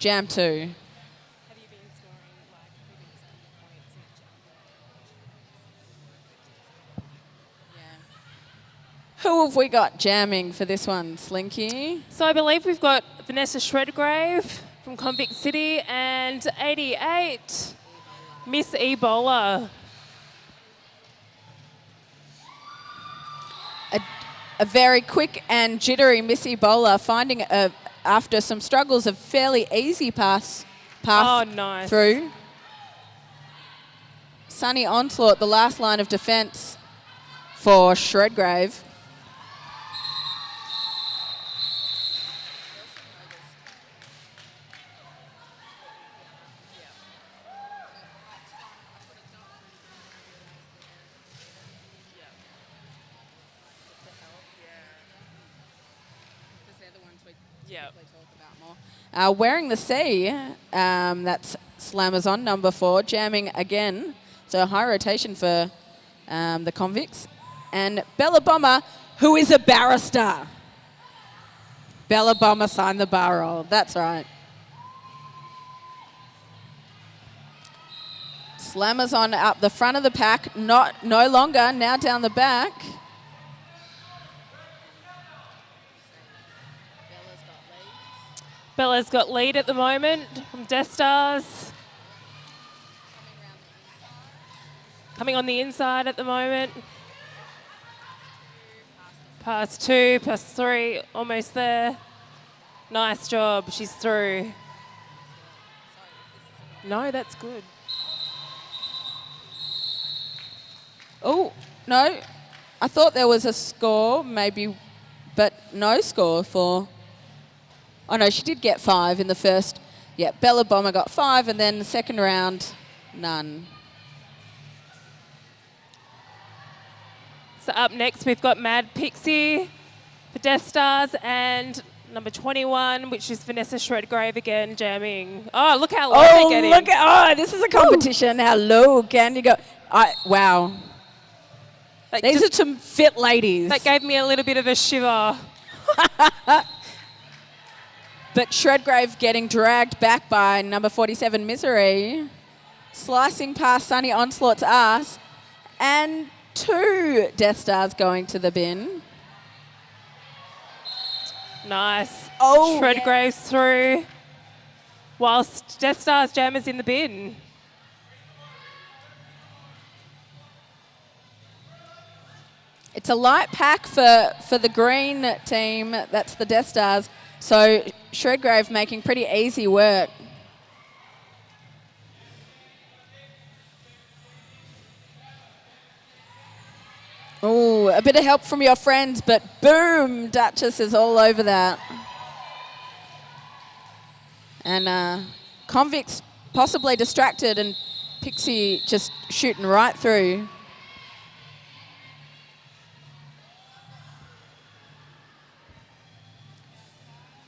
Jam 2. Have you been scoring Who have we got jamming for this one, Slinky? So I believe we've got Vanessa Shredgrave from Convict City and 88, Miss Ebola. A very quick and jittery Miss Ebola finding after some struggles a fairly easy pass nice. through. Sunny Onslaught, the last line of defence for Shredgrave. Wearing the C, that's Slammers on number 4, jamming again. So high rotation for the Convicts. And Bella Bomber, who is a barrister. Bella Bomber signed the bar roll, that's right. Slammers on up the front of the pack, no longer, now down the back. Bella's got lead at the moment from Death Stars. Coming on the inside at the moment. Pass 2, pass 3, almost there. Nice job, she's through. No, that's good. Oh, no. I thought there was a score, maybe, but no score for... Oh, no, she did get 5 in the first. Yeah, Bella Bomber got 5, and then the second round, none. So up next, we've got Mad Pixie for Death Stars and number 21, which is Vanessa Shredgrave again, jamming. Oh, look how low they're getting. This is a competition. How low can you go? Wow. These are some fit ladies. That gave me a little bit of a shiver. But Shredgrave getting dragged back by number 47, Misery. Slicing past Sunny Onslaught's ass. And 2 Death Stars going to the bin. Nice. Oh, Shredgrave's through. Whilst Death Stars jammers in the bin. It's a light pack for the green team. That's the Death Stars. So Shredgrave making pretty easy work. Oh, a bit of help from your friends, but boom, Duchess is all over that. And Convicts possibly distracted and Pixie just shooting right through.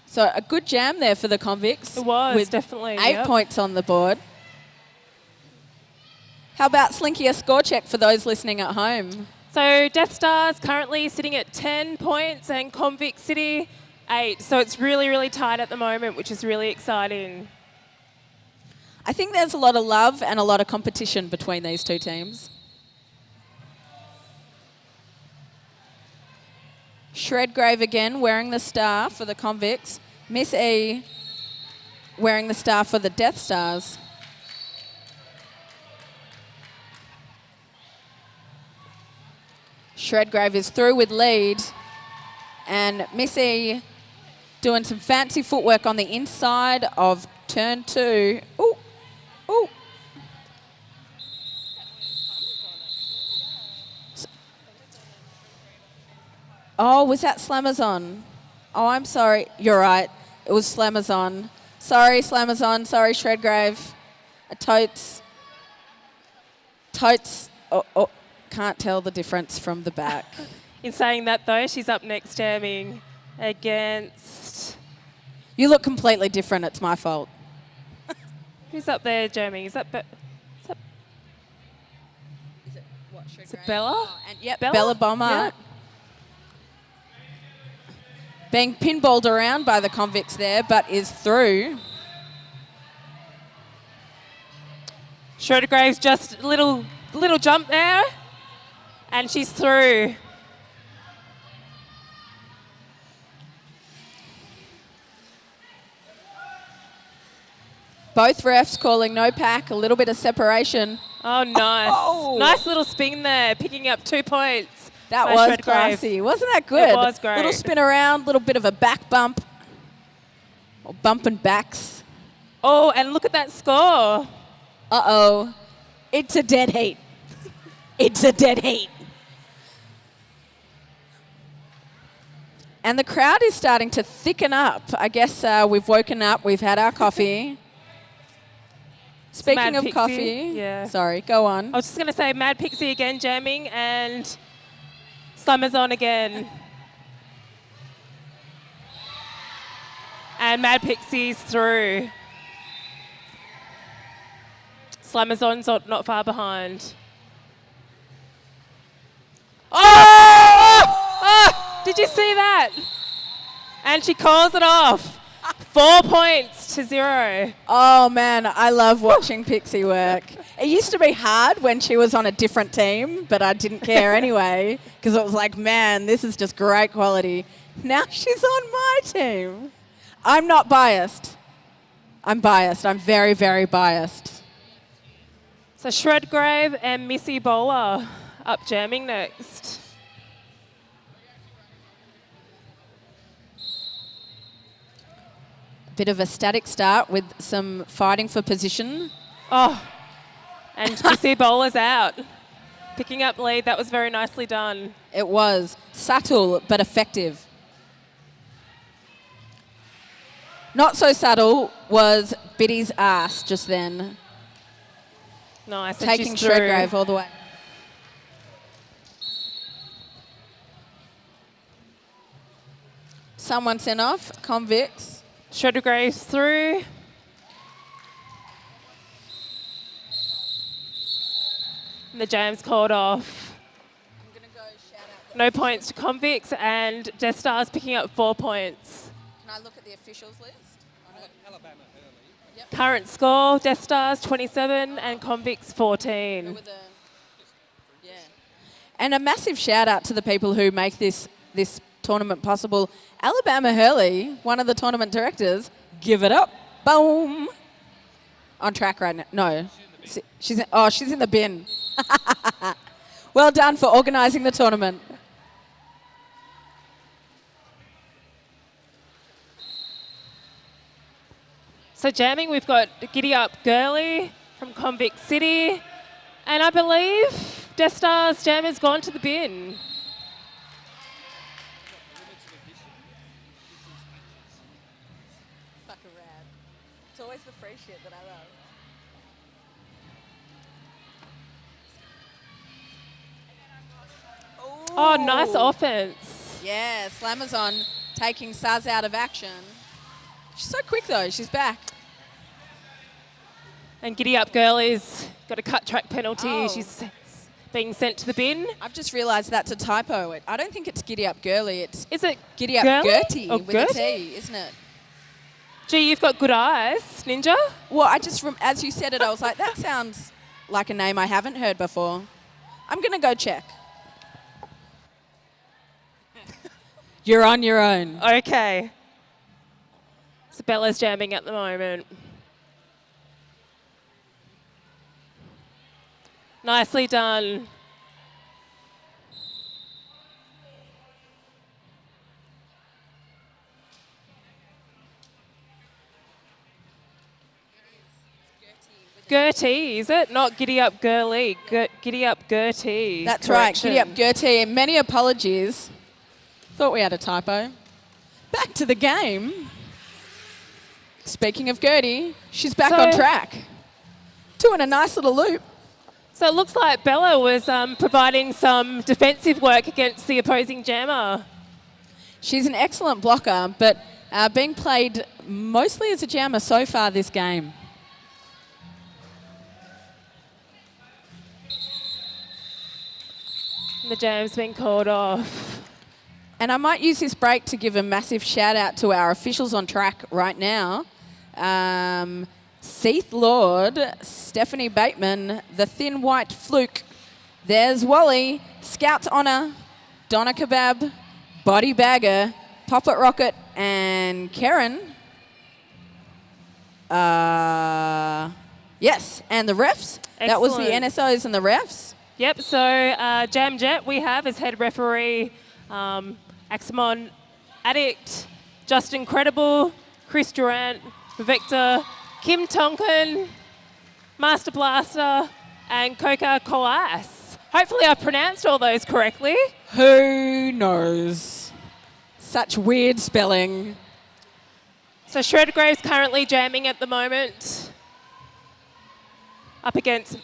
So a good jam there for the Convicts. It was, with definitely. 8 points on the board. How about Slinky, a score check for those listening at home? So Death Stars currently sitting at 10 points and Convict City 8. So it's really, really tight at the moment, which is really exciting. I think there's a lot of love and a lot of competition between these two teams. Shredgrave again wearing the star for the Convicts. Miss E wearing the star for the Death Stars. Shredgrave is through with lead. And Miss E doing some fancy footwork on the inside of turn 2. Ooh, ooh. Oh, was that Slammers on? Oh, I'm sorry. You're right. It was Slammers on. Sorry, Slammers on. Sorry, Shredgrave. Totes. Totes. Oh, can't tell the difference from the back. In saying that, though, she's up next jamming against... You look completely different. It's my fault. Who's up there jamming? Is it what, Shredgrave? Is it Bella? Oh, and yep, Bella Bomber. Yep. Being pinballed around by the Convicts there, but is through. Schroedergrave's just a little jump there, and she's through. Both refs calling no pack, a little bit of separation. Oh, nice. Oh. Nice little spin there, picking up 2 points. That by was Schroedergrave. classy. Wasn't that good? It was great. Little spin around, little bit of a back bump. Or bumping backs. Oh, and look at that score. Uh-oh. It's a dead heat. It's a dead heat. And the crowd is starting to thicken up. I guess we've woken up, we've had our coffee. Speaking Mad of Pixie, coffee, yeah. Sorry, go on. I was just going to say Mad Pixie again jamming and Summer's on again. And Mad Pixie's through. Slamazon's not far behind. Oh! Did you see that? And she calls it off. 4 points to 0. Oh, man, I love watching Pixie work. It used to be hard when she was on a different team, but I didn't care anyway because it was like, man, this is just great quality. Now she's on my team. I'm not biased. I'm biased. I'm very, very biased. So Schroedergrave and Missy Bowler up jamming next. Bit of a static start with some fighting for position. Oh, and Missy Bowler's out. Picking up lead. That was very nicely done. It was subtle but effective. Not so subtle was Biddy's ass just then. Nice. and Taking she's through. Schroedergrave all the way. Someone sent off. Convicts. Schroedergrave's through. And the jam's called off. I'm gonna go shout out. No points to Convicts, and Death Stars picking up 4 points. Can I look at the officials list? Alabama early. Yep. Current score, Death Stars 27 and Convicts 14. Yeah. And a massive shout out to the people who make this tournament possible. Alabama Hurley, one of the tournament directors, give it up. Boom. On track right now. No. She's in the bin. Well done for organising the tournament. So jamming, we've got Giddy Up Girly from Convict City. And I believe Death Stars jam has gone to the bin. Fucking rad. It's always the free shit that I love. Oh, nice offense. Yeah, Slamazon taking Saz out of action. She's so quick though, she's back. And Giddy Up Girly's got a cut track penalty. Oh. She's being sent to the bin. I've just realised that's a typo. I don't think it's Giddy Up Girly, it's Is it Giddy Up Girly? Gertie Oh, with a Gertie? T, isn't it? Gee, you've got good eyes, Ninja. Well, I just, as you said it, I was like, that sounds like a name I haven't heard before. I'm going to go check. You're on your own. Okay. So Bella's jamming at the moment. Nicely done. Gertie, is it? Not Giddy Up Girly. Giddy Up Gertie. That's Correction. right, Giddy Up Gertie. Many apologies. Thought we had a typo. Back to the game. Speaking of Gertie, she's back on track. Doing a nice little loop. So it looks like Bella was providing some defensive work against the opposing jammer. She's an excellent blocker, but being played mostly as a jammer so far this game. And the jam's been called off. And I might use this break to give a massive shout out to our officials on track right now. Seath Lord, Stephanie Bateman, The Thin White Fluke. There's Wally, Scout's Honor, Donna Kebab, Body Bagger, Poppet Rocket, and Karen. Yes, and the refs. Excellent. That was the NSOs and the refs. Yep, so Jam Jet we have as head referee, Axamon Addict, Justin Credible, Chris Durant, Victor, Kim Tonkin, Master Blaster, and Coca Colas. Hopefully I pronounced all those correctly. Who knows? Such weird spelling. So Shredgrave's currently jamming at the moment, up against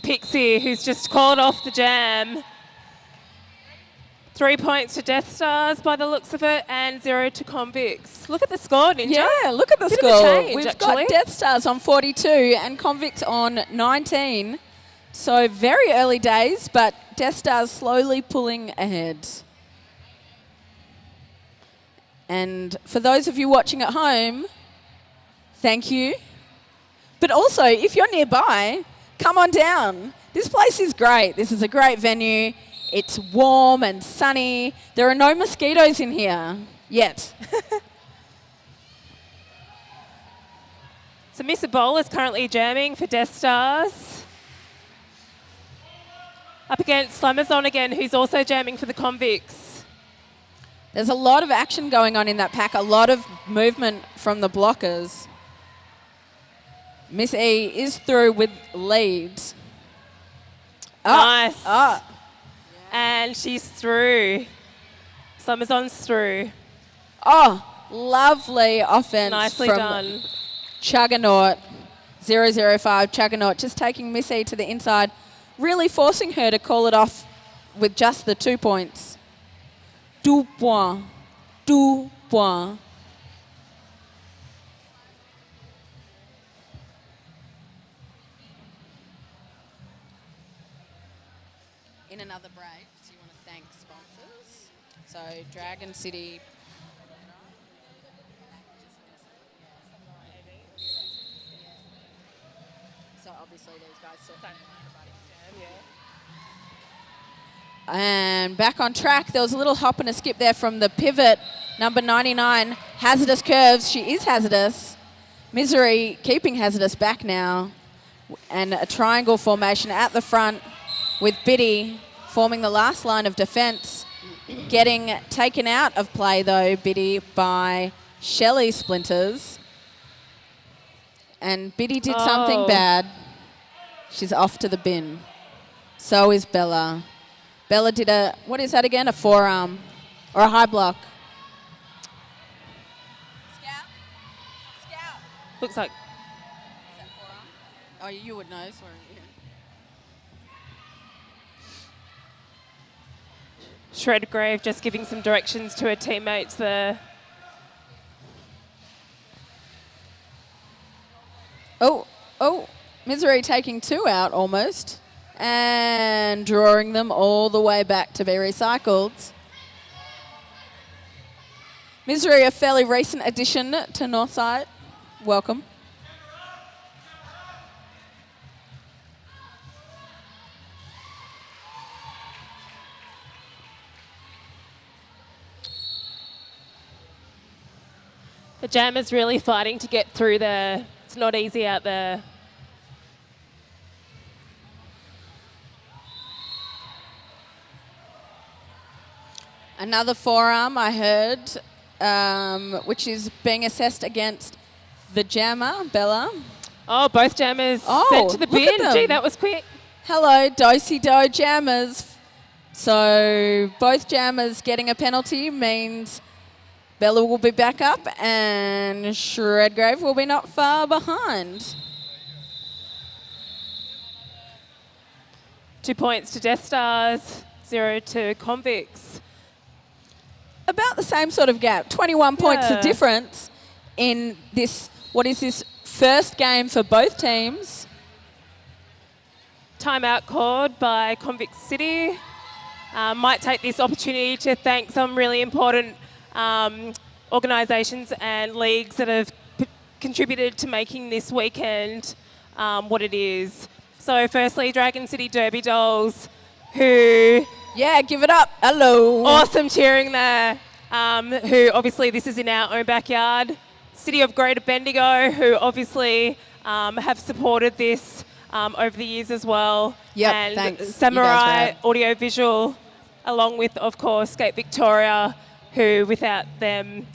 Pixie, who's just called off the jam. 3 points to Death Stars by the looks of it, and 0 to Convicts. Look at the score, Ninja. Yeah, look at the Bit score. of a change, We've actually. got Death Stars on 42 and Convicts on 19. So very early days, but Death Stars slowly pulling ahead. And for those of you watching at home, thank you. But also, if you're nearby, come on down. This place is great. This is a great venue. It's warm and sunny. There are no mosquitoes in here yet. So Mr. Bowl is currently jamming for Death Stars. Up against Slamazon again, who's also jamming for the Convicts. There's a lot of action going on in that pack, a lot of movement from the blockers. Miss E is through with leads. Nice. Oh. And she's through. Slamazon's through. Oh, lovely offense Nicely from done. Chuggernaut. 005 Chuggernaut just taking Miss E to the inside, really forcing her to call it off with just the 2 points. 2 points. 2 points. In another break, do you want to thank sponsors? So Dragon City. So obviously these guys sort of and back on track. There was a little hop and a skip there from the pivot, number 99, Hazardous Curves. She is hazardous. Misery keeping hazardous back now. And a triangle formation at the front with Biddy forming the last line of defence. Getting taken out of play though, Biddy, by Shelley Splinters. And Biddy did something bad. She's off to the bin. So is Bella. Bella did a, what is that again? A forearm or a high block. Scout? Scout. Looks like. Is that forearm? Oh, you would know. Sorry. Shredgrave just giving some directions to her teammates there. Oh, Misery taking 2 out almost. And drawing them all the way back to be recycled. Misery, a fairly recent addition to Northside. Welcome. The Jam is really fighting to get through there. It's not easy out there. Another forearm I heard, which is being assessed against the jammer, Bella. Oh, both jammers Oh, sent to the look at bin. them. Gee, that was quick. Hello, do-si-do jammers. So both jammers getting a penalty means Bella will be back up and Shredgrave will be not far behind. 2 points to Death Stars, 0 to Convicts. About the same sort of gap, 21 points Yeah. of difference in this, what is this, first game for both teams. Timeout called by Convict City. Might take this opportunity to thank some really important organisations and leagues that have contributed to making this weekend what it is. So firstly, Dragon City Derby Dolls, who... Yeah, give it up. Hello. Awesome cheering there. Who obviously this is in our own backyard. City of Greater Bendigo, who obviously have supported this over the years as well. Yep, and thanks. Samurai Audiovisual, along with, of course, Skate Victoria, who without them,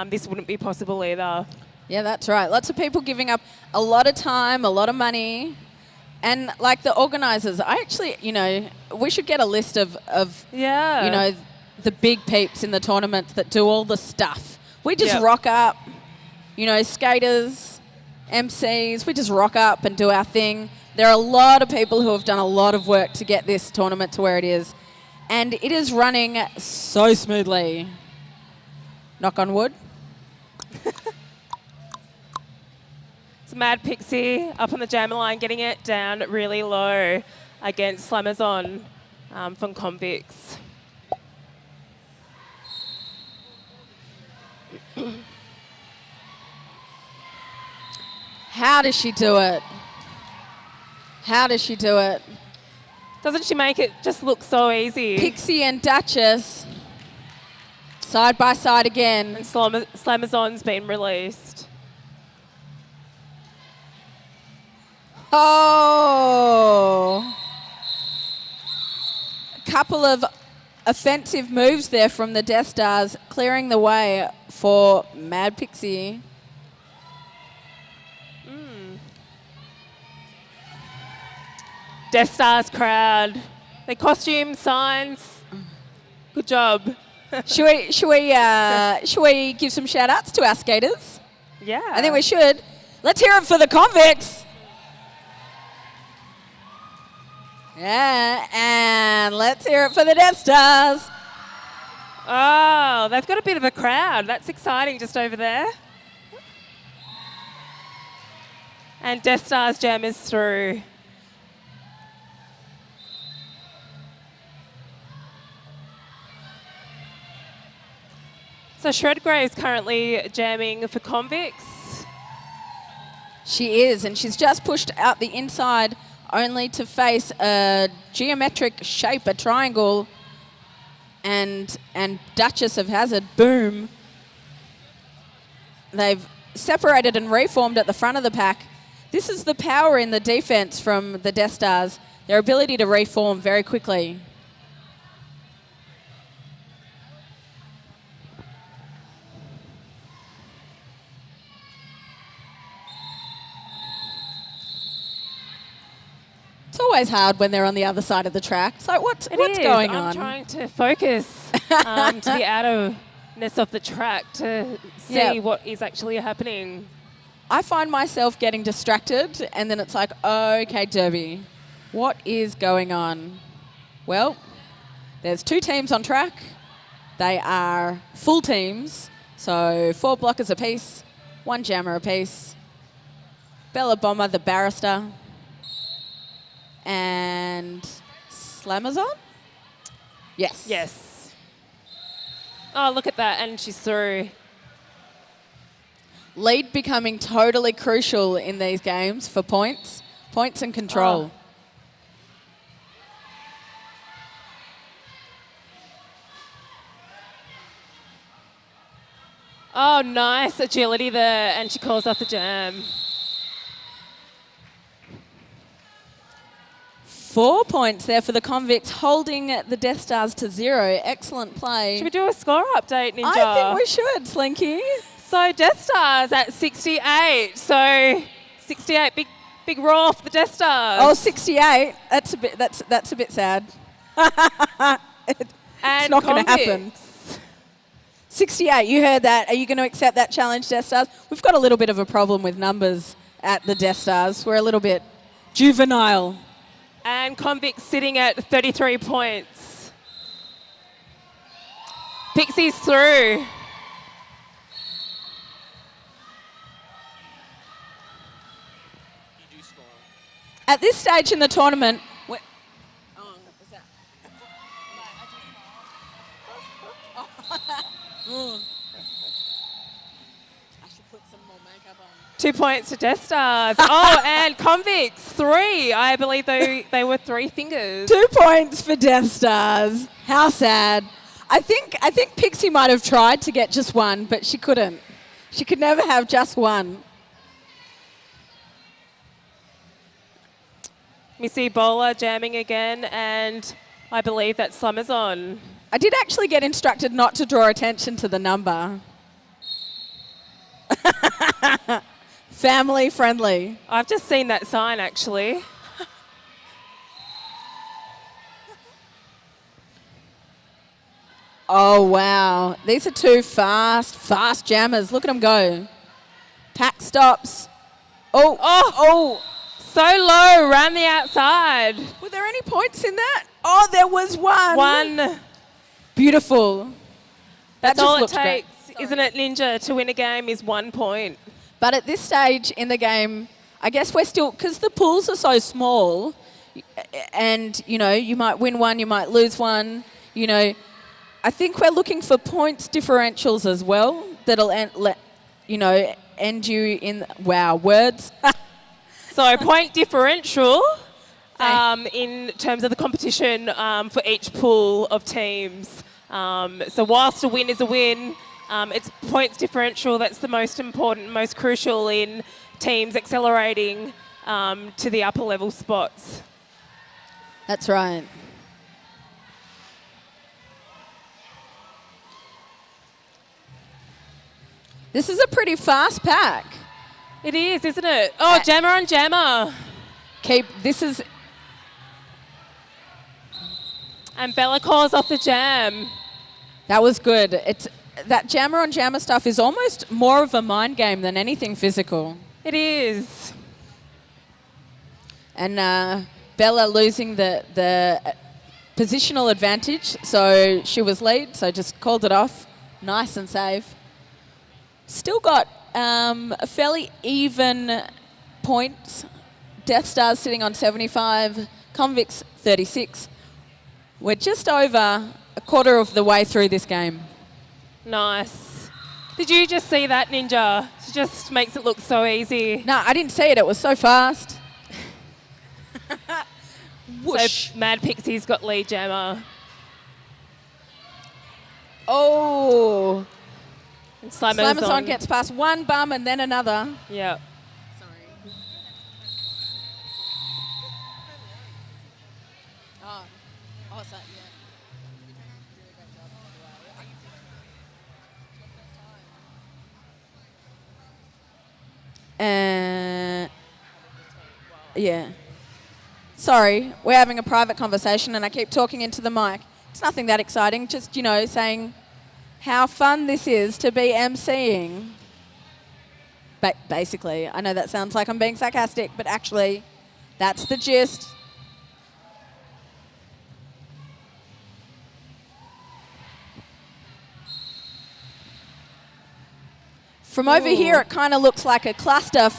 this wouldn't be possible either. Yeah, that's right. Lots of people giving up a lot of time, a lot of money. And like the organisers, I actually, we should get a list of the big peeps in the tournaments that do all the stuff. We just rock up, skaters, MCs, we just rock up and do our thing. There are a lot of people who have done a lot of work to get this tournament to where it is. And it is running so smoothly. Knock on wood. It's Mad Pixie up on the jammer line, getting it down really low against Slamazon from Convicts. How does she do it? How does she do it? Doesn't she make it just look so easy? Pixie and Duchess, side by side again. And Slamazon's been released. Oh! A couple of offensive moves there from the Death Stars, clearing the way for Mad Pixie. Death Stars crowd. Their costumes, signs. Good job. Should we give some shout outs to our skaters? Yeah. I think we should. Let's hear it for the Convicts. Yeah, and let's hear it for the Death Stars. Oh, they've got a bit of a crowd. That's exciting just over there. And Death Stars jam is through. So Shredgrave is currently jamming for Convicts. She is, and she's just pushed out the inside only to face a geometric shape, a triangle, and Duchess of Hazard, boom. They've separated and reformed at the front of the pack. This is the power in the defense from the Death Stars, their ability to reform very quickly. It's always hard when they're on the other side of the track. It's like, what's going on? I'm trying to focus to the outerness of the track to see what is actually happening. I find myself getting distracted, and then it's like, okay, Derby, what is going on? Well, there's two teams on track. They are full teams, so 4 blockers apiece, 1 jammer apiece. Bella Bomber, the barrister, and Slamazon? Yes. Yes. Oh, look at that, and she's through. Lead becoming totally crucial in these games for points and control. Oh, nice agility there, and she calls off the jam. 4 points there for the Convicts, holding the Death Stars to 0. Excellent play. Should we do a score update, Ninja? I think we should, Slinky. So Death Stars at 68. So 68, big roar for the Death Stars. Oh, 68. That's a bit sad. It's not going to happen. 68. You heard that. Are you going to accept that challenge, Death Stars? We've got a little bit of a problem with numbers at the Death Stars. We're a little bit juvenile. And Convicts sitting at 33 points. Pixie's through. At this stage in the tournament, I should put some more makeup on. 2 points to Death Stars. Oh, and Convicts, 3. I believe they were 3 fingers. 2 points for Death Stars. How sad. I think Pixie might have tried to get just one, but she couldn't. She could never have just one. Missy Bowler jamming again, and I believe that Summer's on. I did actually get instructed not to draw attention to the number. Family friendly. I've just seen that sign, actually. Oh, wow. These are 2 fast jammers. Look at them go. Pack stops. Oh. So low, around the outside. Were there any points in that? Oh, there was one. One. Beautiful. That's all it looked great. takes, isn't it, Ninja, to win a game is 1 point. But at this stage in the game, I guess we're still, because the pools are so small, and, you might win one, you might lose one, I think we're looking for points differentials as well that'll end you in, wow, words. So point differential in terms of the competition for each pool of teams. So whilst a win is a win, it's points differential that's the most important, most crucial in teams accelerating to the upper level spots. That's right. This is a pretty fast pack. It is, isn't it? Oh, jammer on jammer. This is... And Bella calls off the jam. That was good. That jammer on jammer stuff is almost more of a mind game than anything physical. It is. And Bella losing the positional advantage, so she was lead, so just called it off. Nice and safe. Still got a fairly even points. Death Stars sitting on 75, Convicts 36. We're just over a quarter of the way through this game. Nice. Did you just see that, Ninja? She just makes it look so easy. No, I didn't see it. It was so fast. Whoosh. So Mad Pixie's got lead jammer. Oh. And Slimer's on gets past one bum and then another. Yeah. Sorry. Oh, so, yeah. Yeah. Sorry, we're having a private conversation and I keep talking into the mic. It's nothing that exciting, just, saying how fun this is to be emceeing. Basically, I know that sounds like I'm being sarcastic, but actually, that's the gist. From over here, it kind of looks like a cluster.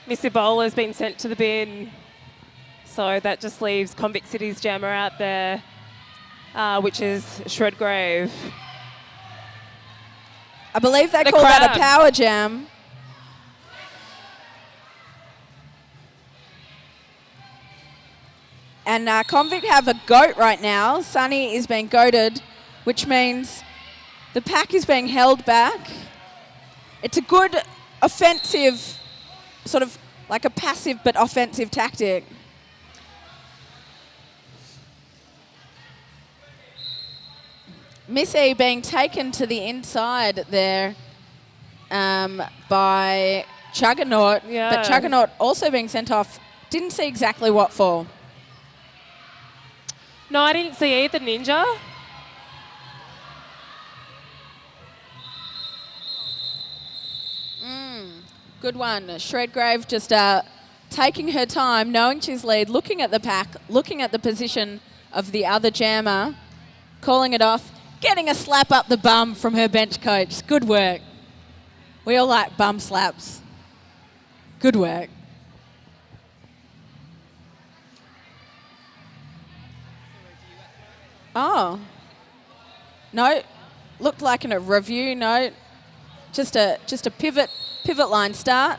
Missy Bowler's been sent to the bin. So that just leaves Convict City's jammer out there, which is Shredgrave. I believe they call that a power jam. And Convict have a goat right now. Sunny is being goated, which means the pack is being held back. It's a good offensive, sort of like a passive but offensive tactic. Missy being taken to the inside there by Chuggernaut, but Chuggernaut also being sent off. Didn't see exactly what for. No, I didn't see either, Ninja. Good one. Shredgrave just taking her time, knowing she's lead, looking at the pack, looking at the position of the other jammer, calling it off, getting a slap up the bum from her bench coach. Good work. We all like bum slaps. Good work. Oh. No. looked like a review note. Just a pivot line start.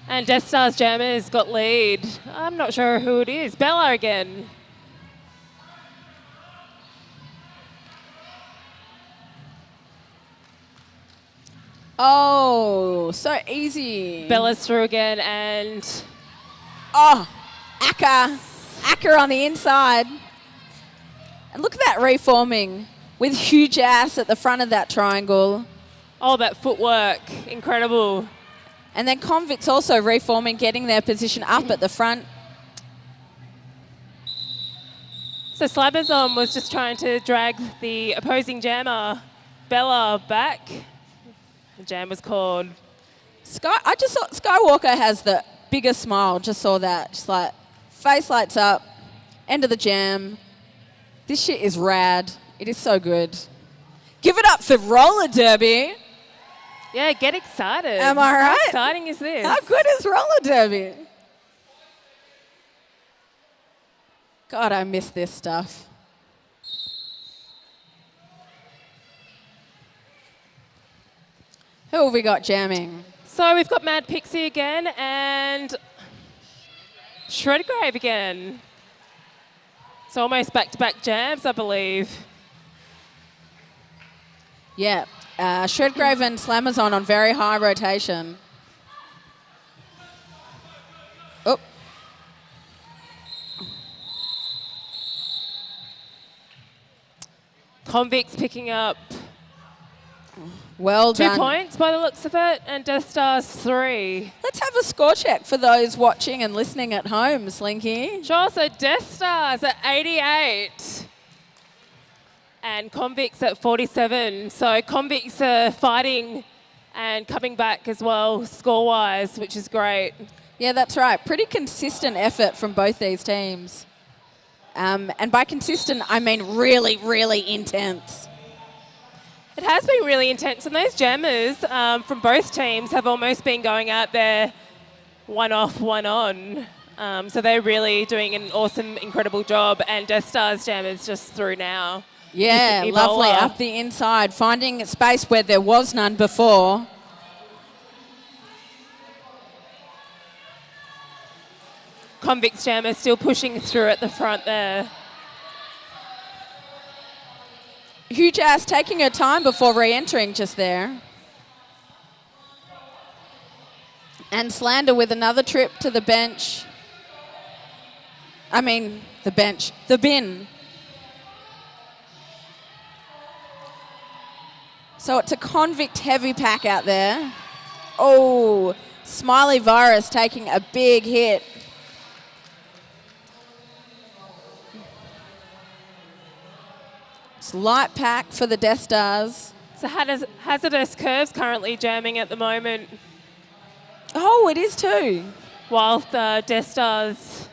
And Death Star's Jammers got lead. I'm not sure who it is. Bella again. Oh, so easy. Bella's through again and... Oh, Acker on the inside. And look at that reforming with huge ass at the front of that triangle. Oh, that footwork. Incredible. And then Convicts also reforming, getting their position up at the front. So Slabazon was just trying to drag the opposing jammer, Bella, back. The jam was called. I just saw Skywalker has the biggest smile. Just saw that. Just like face lights up. End of the jam. This shit is rad. It is so good. Give it up for roller derby. Yeah, get excited. Am I right? How exciting is this? How good is roller derby? God, I miss this stuff. Who have we got jamming? So we've got Mad Pixie again and Shredgrave again. It's almost back-to-back jams, I believe. Yeah, Shredgrave and Slamazon on very high rotation. Oh. Convicts picking up Well 2 done. points by the looks of it, and Death Stars 3. Let's have a score check for those watching and listening at home, Slinky. Sure, so Death Stars at 88 and Convicts at 47. So Convicts are fighting and coming back as well score-wise, which is great. Yeah, that's right. Pretty consistent effort from both these teams. And by consistent, I mean really, really intense. It has been really intense, and those jammers from both teams have almost been going out there one off, one on. So they're really doing an awesome, incredible job, and Death Star's jammers just through now. Yeah, Ebola. lovely. Up the inside, finding a space where there was none before. Convicts jammer still pushing through at the front there. Huge ass taking her time before re-entering just there. And Slander with another trip to the bench. I mean, the bench, the bin. So it's a convict heavy pack out there. Oh, Smiley Virus taking a big hit. It's light pack for the Death Stars. So Hazardous Curves currently jamming at the moment, Oh, it is too. while the Death Stars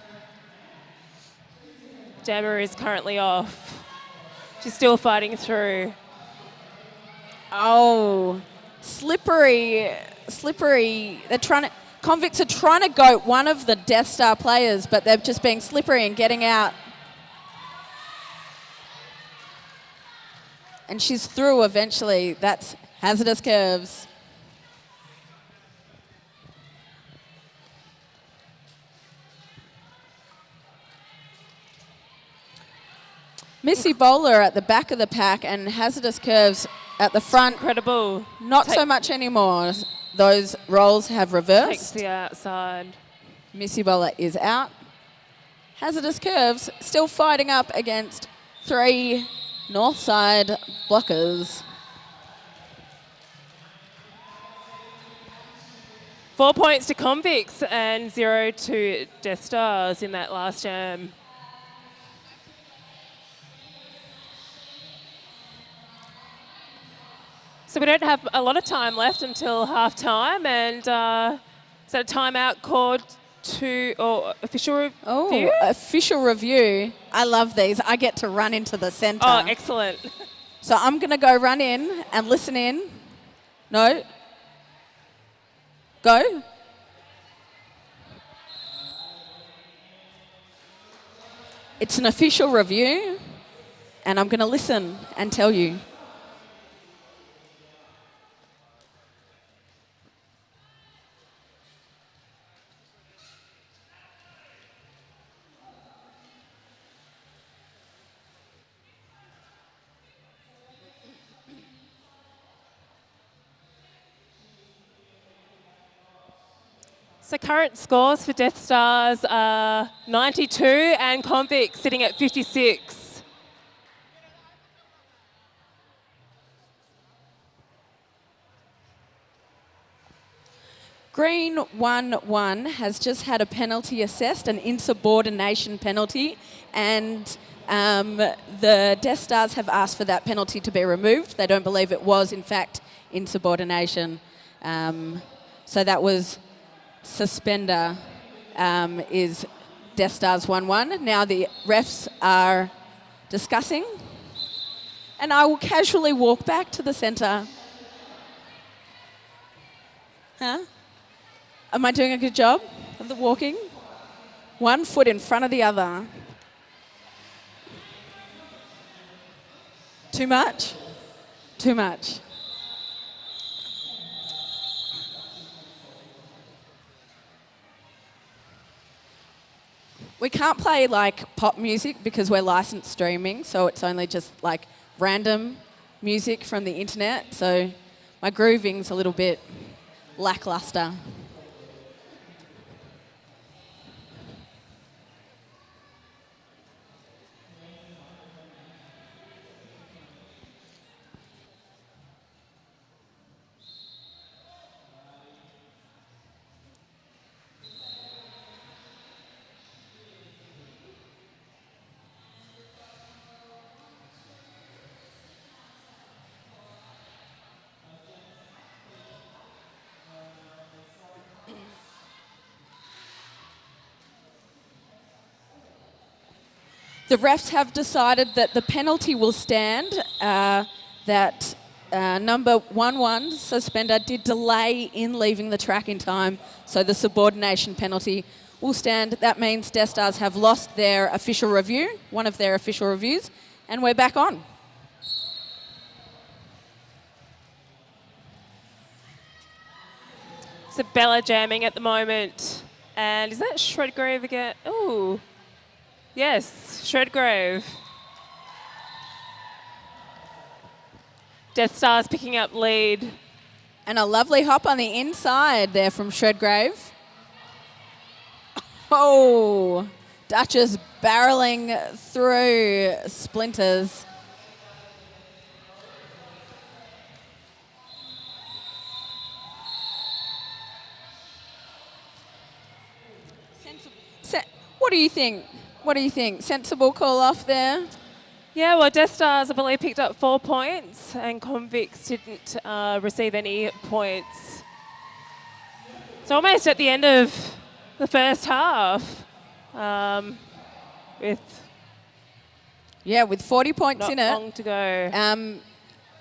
jammer is currently off. She's still fighting through. Oh, slippery. They're trying to. Convicts are trying to go one of the Death Star players, but they're just being slippery and getting out. And she's through eventually. That's Hazardous Curves. Missy Bowler at the back of the pack and Hazardous Curves at the front. Incredible. Not so much anymore. Those roles have Takes reversed. the outside. Missy Bowler is out. Hazardous Curves still fighting up against 3 north side blockers. 4 points to Convicts and 0 to Death Stars in that last jam. So we don't have a lot of time left until half time, and is that a timeout called to or official review? Oh, official review. I love these. I get to run into the centre. Oh, excellent. So I'm going to go run in and listen in. No. Go. It's an official review, and I'm going to listen and tell you. So current scores for Death Stars are 92 and Convict sitting at 56. Green 1-1 has just had a penalty assessed, an insubordination penalty, and the Death Stars have asked for that penalty to be removed. They don't believe it was, in fact, insubordination. So that was suspender is Death Stars 1-1. Now the refs are discussing, and I will casually walk back to the centre. Huh? Am I doing a good job of the walking? 1 foot in front of the other. Too much? Too much. We can't play like pop music because we're licensed streaming, so it's only just like random music from the internet. So my grooving's a little bit lackluster. The refs have decided that the penalty will stand, that number 1-1 suspender did delay in leaving the track in time, so the subordination penalty will stand. That means Death Stars have lost their official review, one of their official reviews, and we're back on. So Bella jamming at the moment. And is that Shredgrave again? Oh, yes, Shredgrave. Death Stars picking up lead. And a lovely hop on the inside there from Shredgrave. Oh, Duchess barreling through splinters. What do you think? What do you think? Sensible call off there? Yeah, well, Death Stars, I believe, picked up 4 points and Convicts didn't receive any points. So almost at the end of the first half with 40 points not in it. long to go.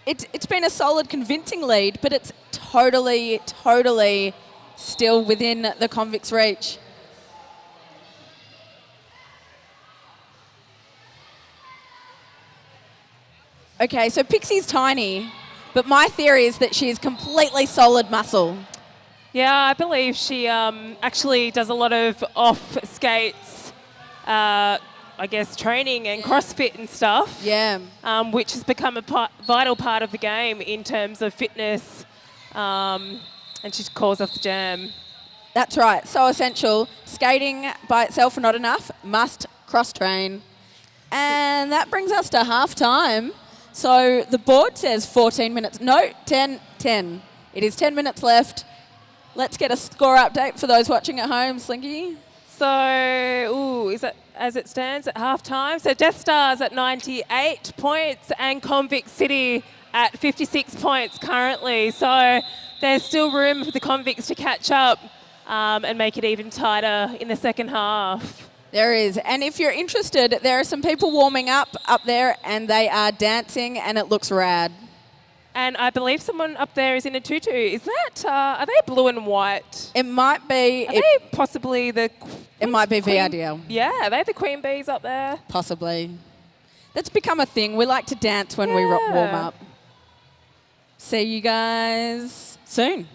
It's been a solid, convincing lead, but it's totally still within the Convicts' reach. Okay, so Pixie's tiny, but my theory is that she is completely solid muscle. Yeah, I believe she actually does a lot of off-skates, I guess, training and CrossFit and stuff. Yeah. Which has become a vital part of the game in terms of fitness, and she calls off the jam. That's right, so essential. Skating by itself not enough, must cross-train. And that brings us to half-time. So the board says 14 minutes. No, 10. It is 10 minutes left. Let's get a score update for those watching at home, Slinky. So, is it as it stands at half-time? So Death Stars at 98 points and Convict City at 56 points currently. So there's still room for the Convicts to catch up and make it even tighter in the second half. There is. And if you're interested, there are some people warming up there and they are dancing and it looks rad. And I believe someone up there is in a tutu. Is that, are they blue and white? It might be. Are they possibly the... It might be Queen- VRDL. Yeah, are they the queen bees up there? Possibly. That's become a thing. We like to dance when we warm Yeah. up. See you guys soon.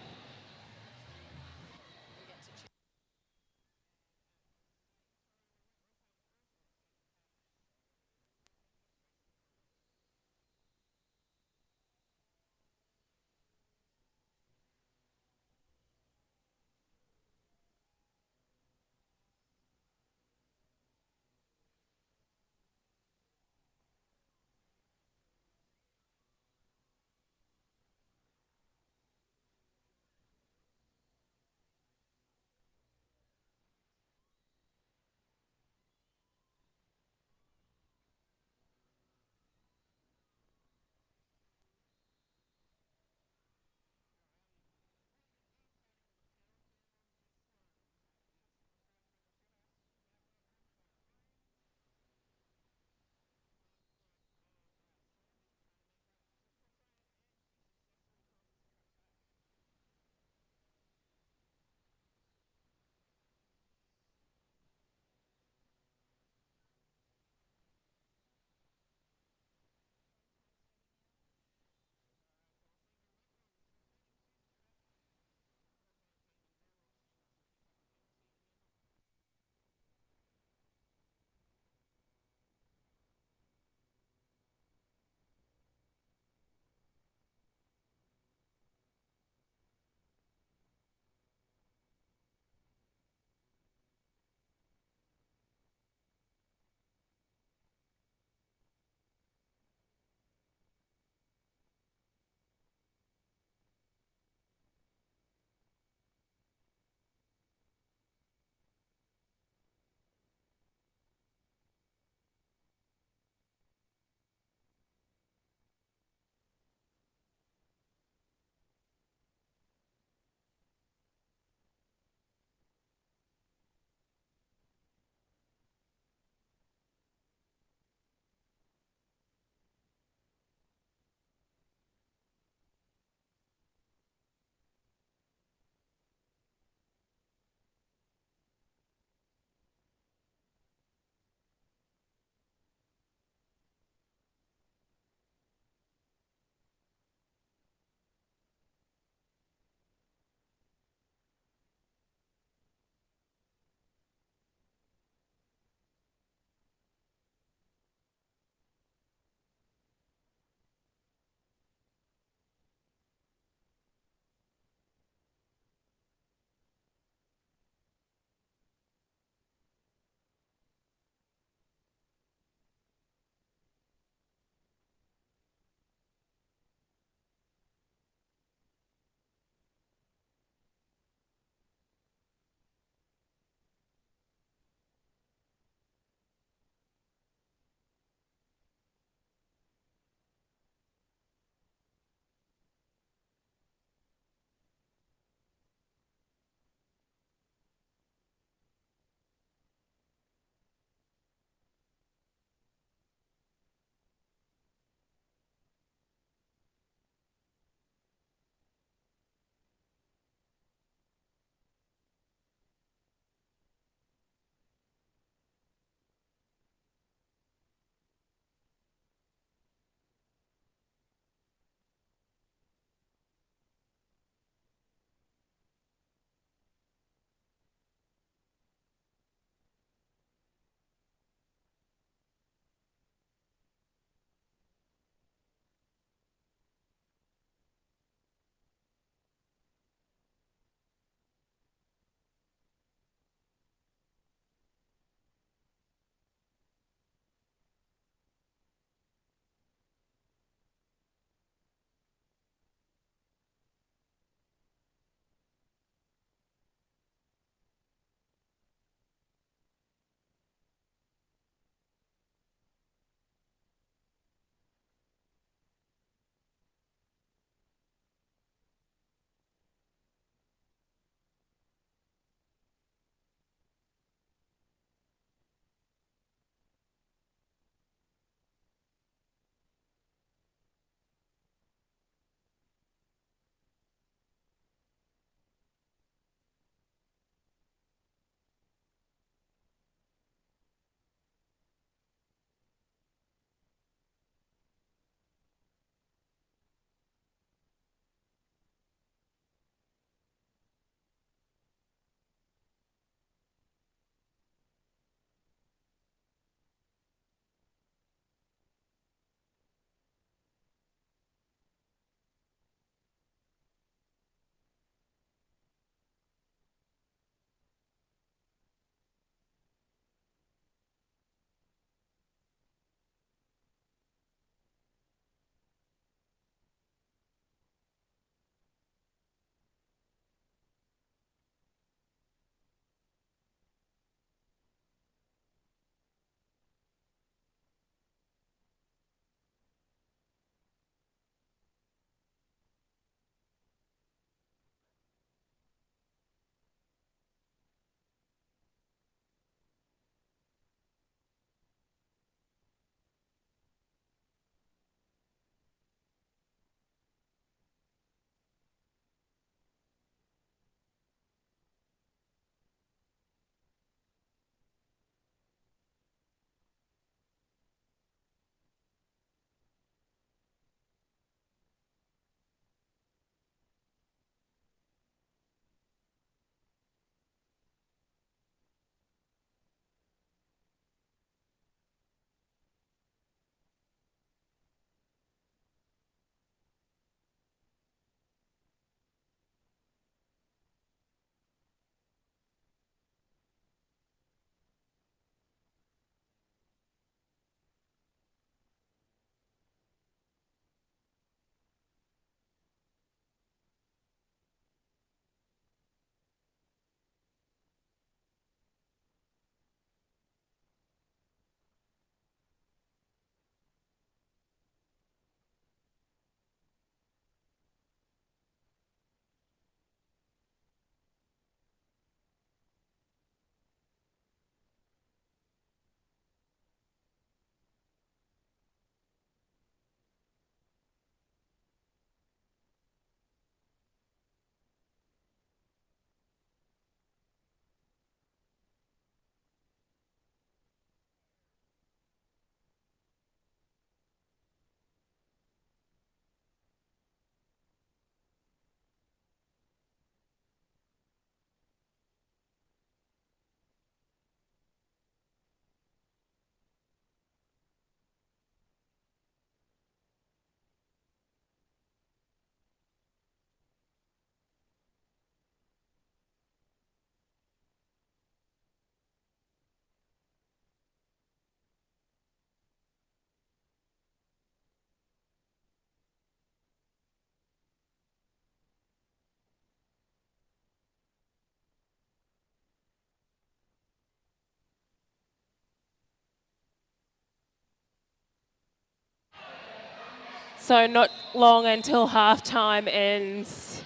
So not long until halftime ends.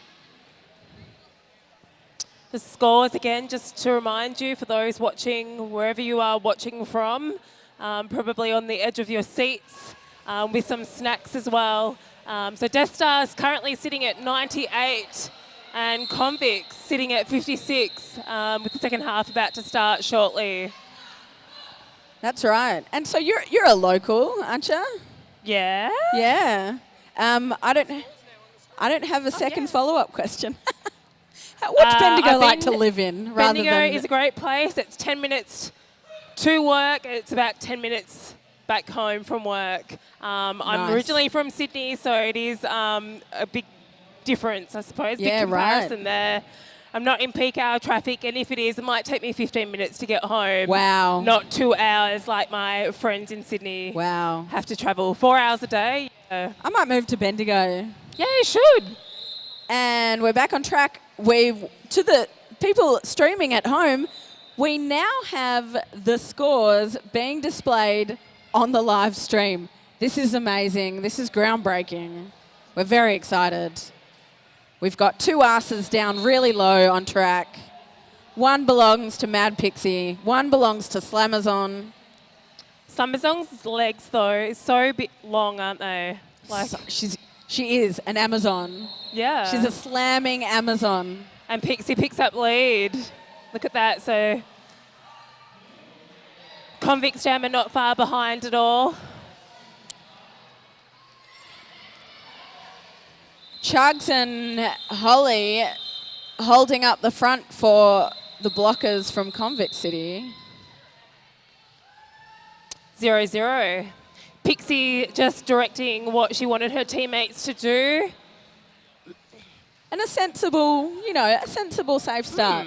The scores again, just to remind you, for those watching, wherever you are watching from, probably on the edge of your seats, with some snacks as well. So Death Star's currently sitting at 98 and Convicts sitting at 56, with the second half about to start shortly. That's right. And so you're a local, aren't you? Yeah? Yeah. I don't have a second follow-up question. What's Bendigo like to live in? Bendigo is a great place. It's 10 minutes to work. It's about 10 minutes back home from work. I'm originally from Sydney, so it is a big difference, I suppose. Big comparison there. I'm not in peak hour traffic, and if it is, it might take me 15 minutes to get home. Wow. Not 2 hours like my friends in Sydney. Wow. Have to travel 4 hours a day. Yeah. I might move to Bendigo. Yeah, you should. And we're back on track. To the people streaming at home, we now have the scores being displayed on the live stream. This is amazing. This is groundbreaking. We're very excited. We've got 2 asses down really low on track. One belongs to Mad Pixie. One belongs to Slamazon. Slamazon's legs, though, is so bit long, aren't they? Like, she is an Amazon. Yeah. She's a slamming Amazon. And Pixie picks up lead. Look at that. So Convicts Jam are not far behind at all. Chugs and Holly holding up the front for the blockers from Convict City. 0-0. Pixie just directing what she wanted her teammates to do. And a sensible, safe start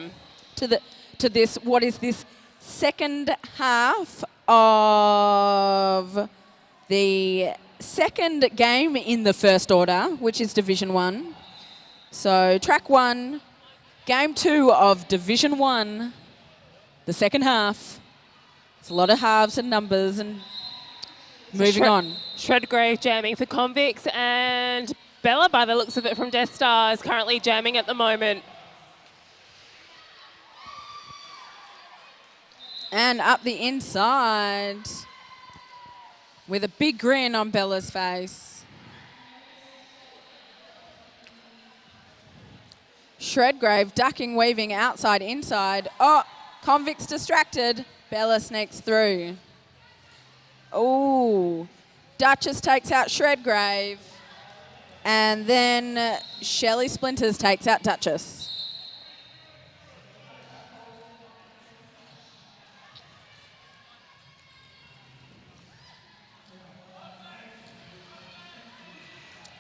to this. What is this second half of the second game in the first order, which is Division 1. So track 1, game 2 of Division 1, the second half. It's a lot of halves and numbers and moving on. Shredgrave jamming for Convicts, and Bella, by the looks of it, from Death Star is currently jamming at the moment. And up the inside with a big grin on Bella's face. Shredgrave ducking, weaving outside, inside. Oh, Convicts distracted. Bella sneaks through. Oh, Duchess takes out Shredgrave. And then Shelley Splinters takes out Duchess.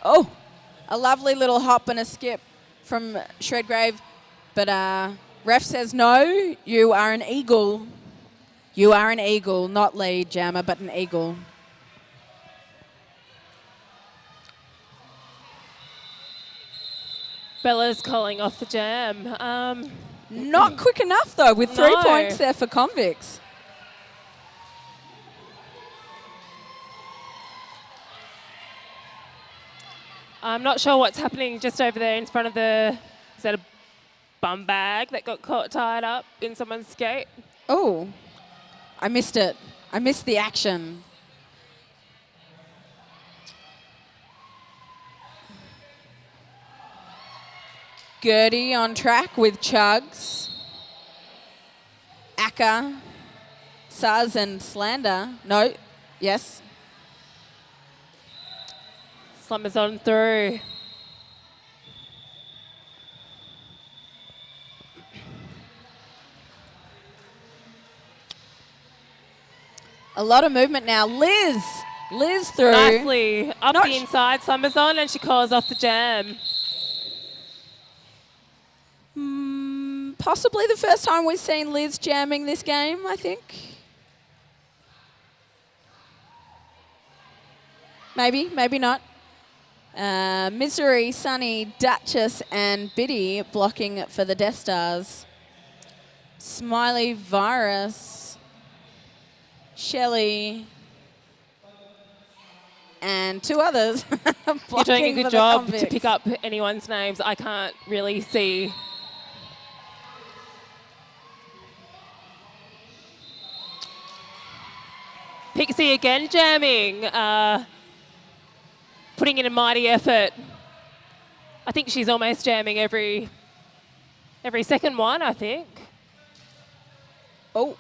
Oh, a lovely little hop and a skip from Shredgrave. But ref says, no, you are an eagle. You are an eagle, not lead jammer, but an eagle. Bella's calling off the jam. Not quick enough, though, with 3 points there for Convicts. I'm not sure what's happening just over there in front of the... Is that a bum bag that got caught tied up in someone's skate? Oh, I missed it. I missed the action. Gertie on track with Chugs. Akka, Saz and Slander. No, yes. Slummers on through. A lot of movement now. Liz through. Nicely up the inside. Slummers on, and she calls off the jam. Possibly the first time we've seen Liz jamming this game, I think. Maybe, maybe not. Misery, Sunny, Duchess and Biddy blocking for the Death Stars. Smiley, Virus, Shelley and two others. You're doing a blocking for good the job to convicts. pick up anyone's names. I can't really see. Pixie again jamming, putting in a mighty effort. I think she's almost jamming every second one, I think. Oh.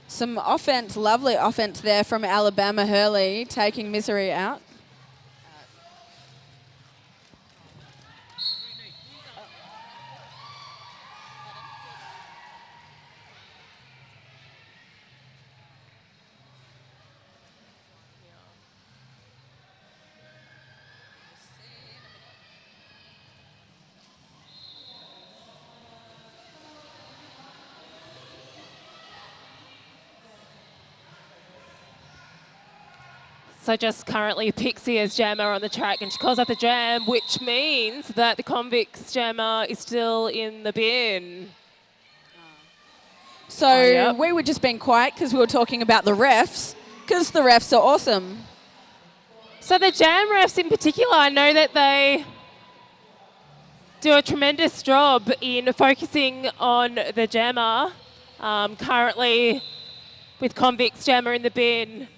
Some offense, lovely offense there from Alabama Hurley, taking Misery out. So just currently Pixie as jammer on the track, and she calls up the jam, which means that the Convicts jammer is still in the bin. So we were just being quiet because we were talking about the refs, because the refs are awesome. So the jam refs in particular, I know that they do a tremendous job in focusing on the jammer. Currently with Convicts jammer in the bin,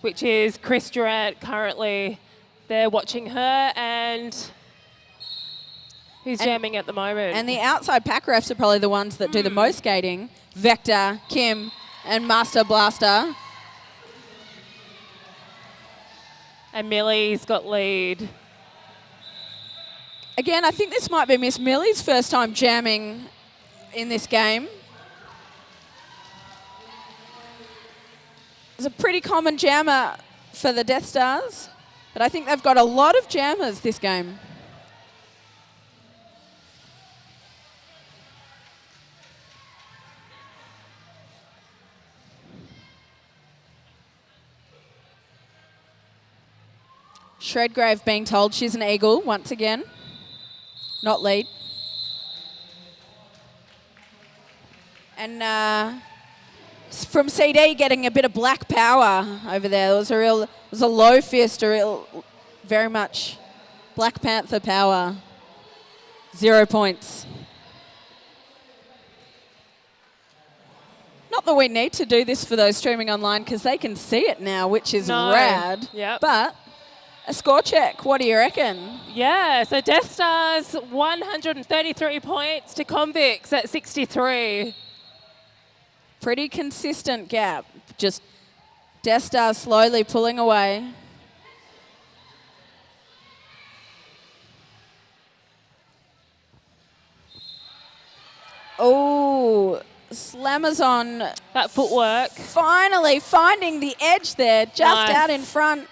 which is Chris Durant currently. They're watching her, and who's jamming at the moment? And the outside pack refs are probably the ones that do the most skating. Vector, Kim, and Master Blaster. And Millie's got lead. Again, I think this might be Miss Millie's first time jamming in this game. It's a pretty common jammer for the Death Stars, but I think they've got a lot of jammers this game. Shredgrave being told she's an eagle once again, not lead. And from CD getting a bit of black power over there. It was a low fist, very much Black Panther power. 0 points. Not that we need to do this for those streaming online because they can see it now, which is rad. Yep. But a score check, what do you reckon? Yeah, so Death Stars 133 points to Convicts at 63. Pretty consistent gap. Just Death Star slowly pulling away. Oh, Slammers on. That footwork. Finally finding the edge there, just Nice. out in front.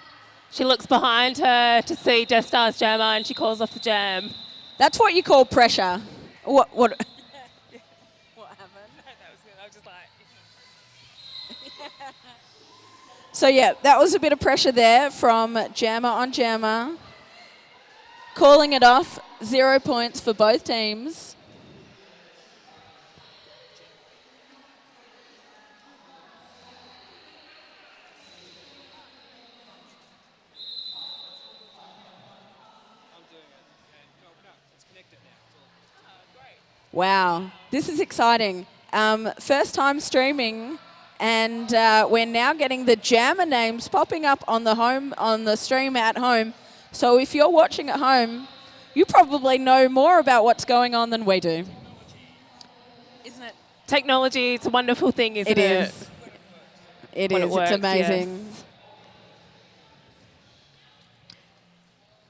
She looks behind her to see Death Stars jammer, and she calls off the jam. That's what you call pressure. What? What happened? So yeah, that was a bit of pressure there from jammer on jammer. Calling it off, 0 points for both teams. Wow, this is exciting. First time streaming, and we're now getting the jammer names popping up on the stream at home. So if you're watching at home, you probably know more about what's going on than we do. Isn't it? Technology, it's a wonderful thing, isn't it? It is. It When is. it works, It's amazing. yes.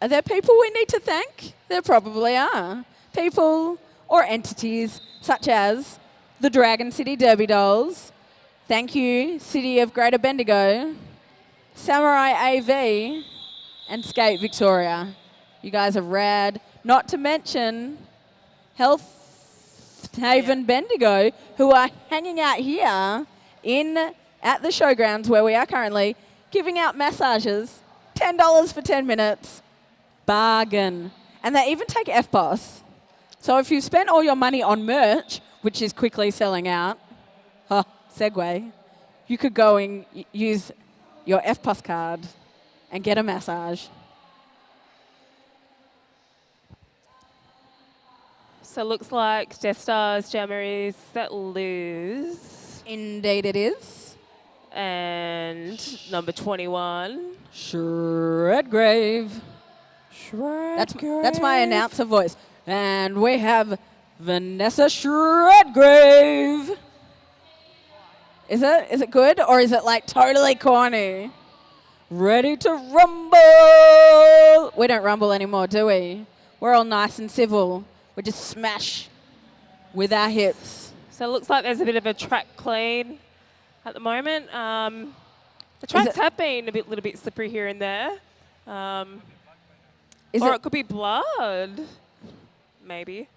Are there people we need to thank? There probably are. People or entities such as the Dragon City Derby Dolls. Thank you, City of Greater Bendigo, Samurai AV, and Skate Victoria. You guys are rad. Not to mention Health Haven Bendigo, who are hanging out here at the showgrounds where we are currently, giving out massages, $10 for 10 minutes. Bargain. And they even take FPOS. So if you spend all your money on merch, which is quickly selling out, segue, you could go and use your FPOS card and get a massage. So it looks like Death Star's jammer is set loose. Indeed it is. And number 21. Shredgrave. That's my announcer voice. And we have Vanessa Shredgrave. Is it good or is it like totally corny? Ready to rumble. We don't rumble anymore, do we? We're all nice and civil. We just smash with our hips. So it looks like there's a bit of a track clean at the moment. The tracks have been a little bit slippery here and there. Or it could be blood, maybe.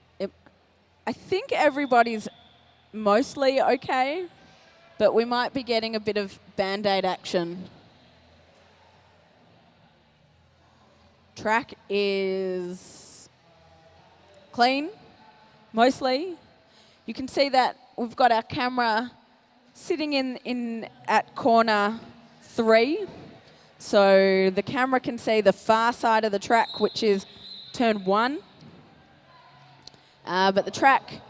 I think everybody's mostly okay, but we might be getting a bit of Band-Aid action. Track is clean, mostly. You can see that we've got our camera sitting in at corner 3. So the camera can see the far side of the track, which is turn 1. But the track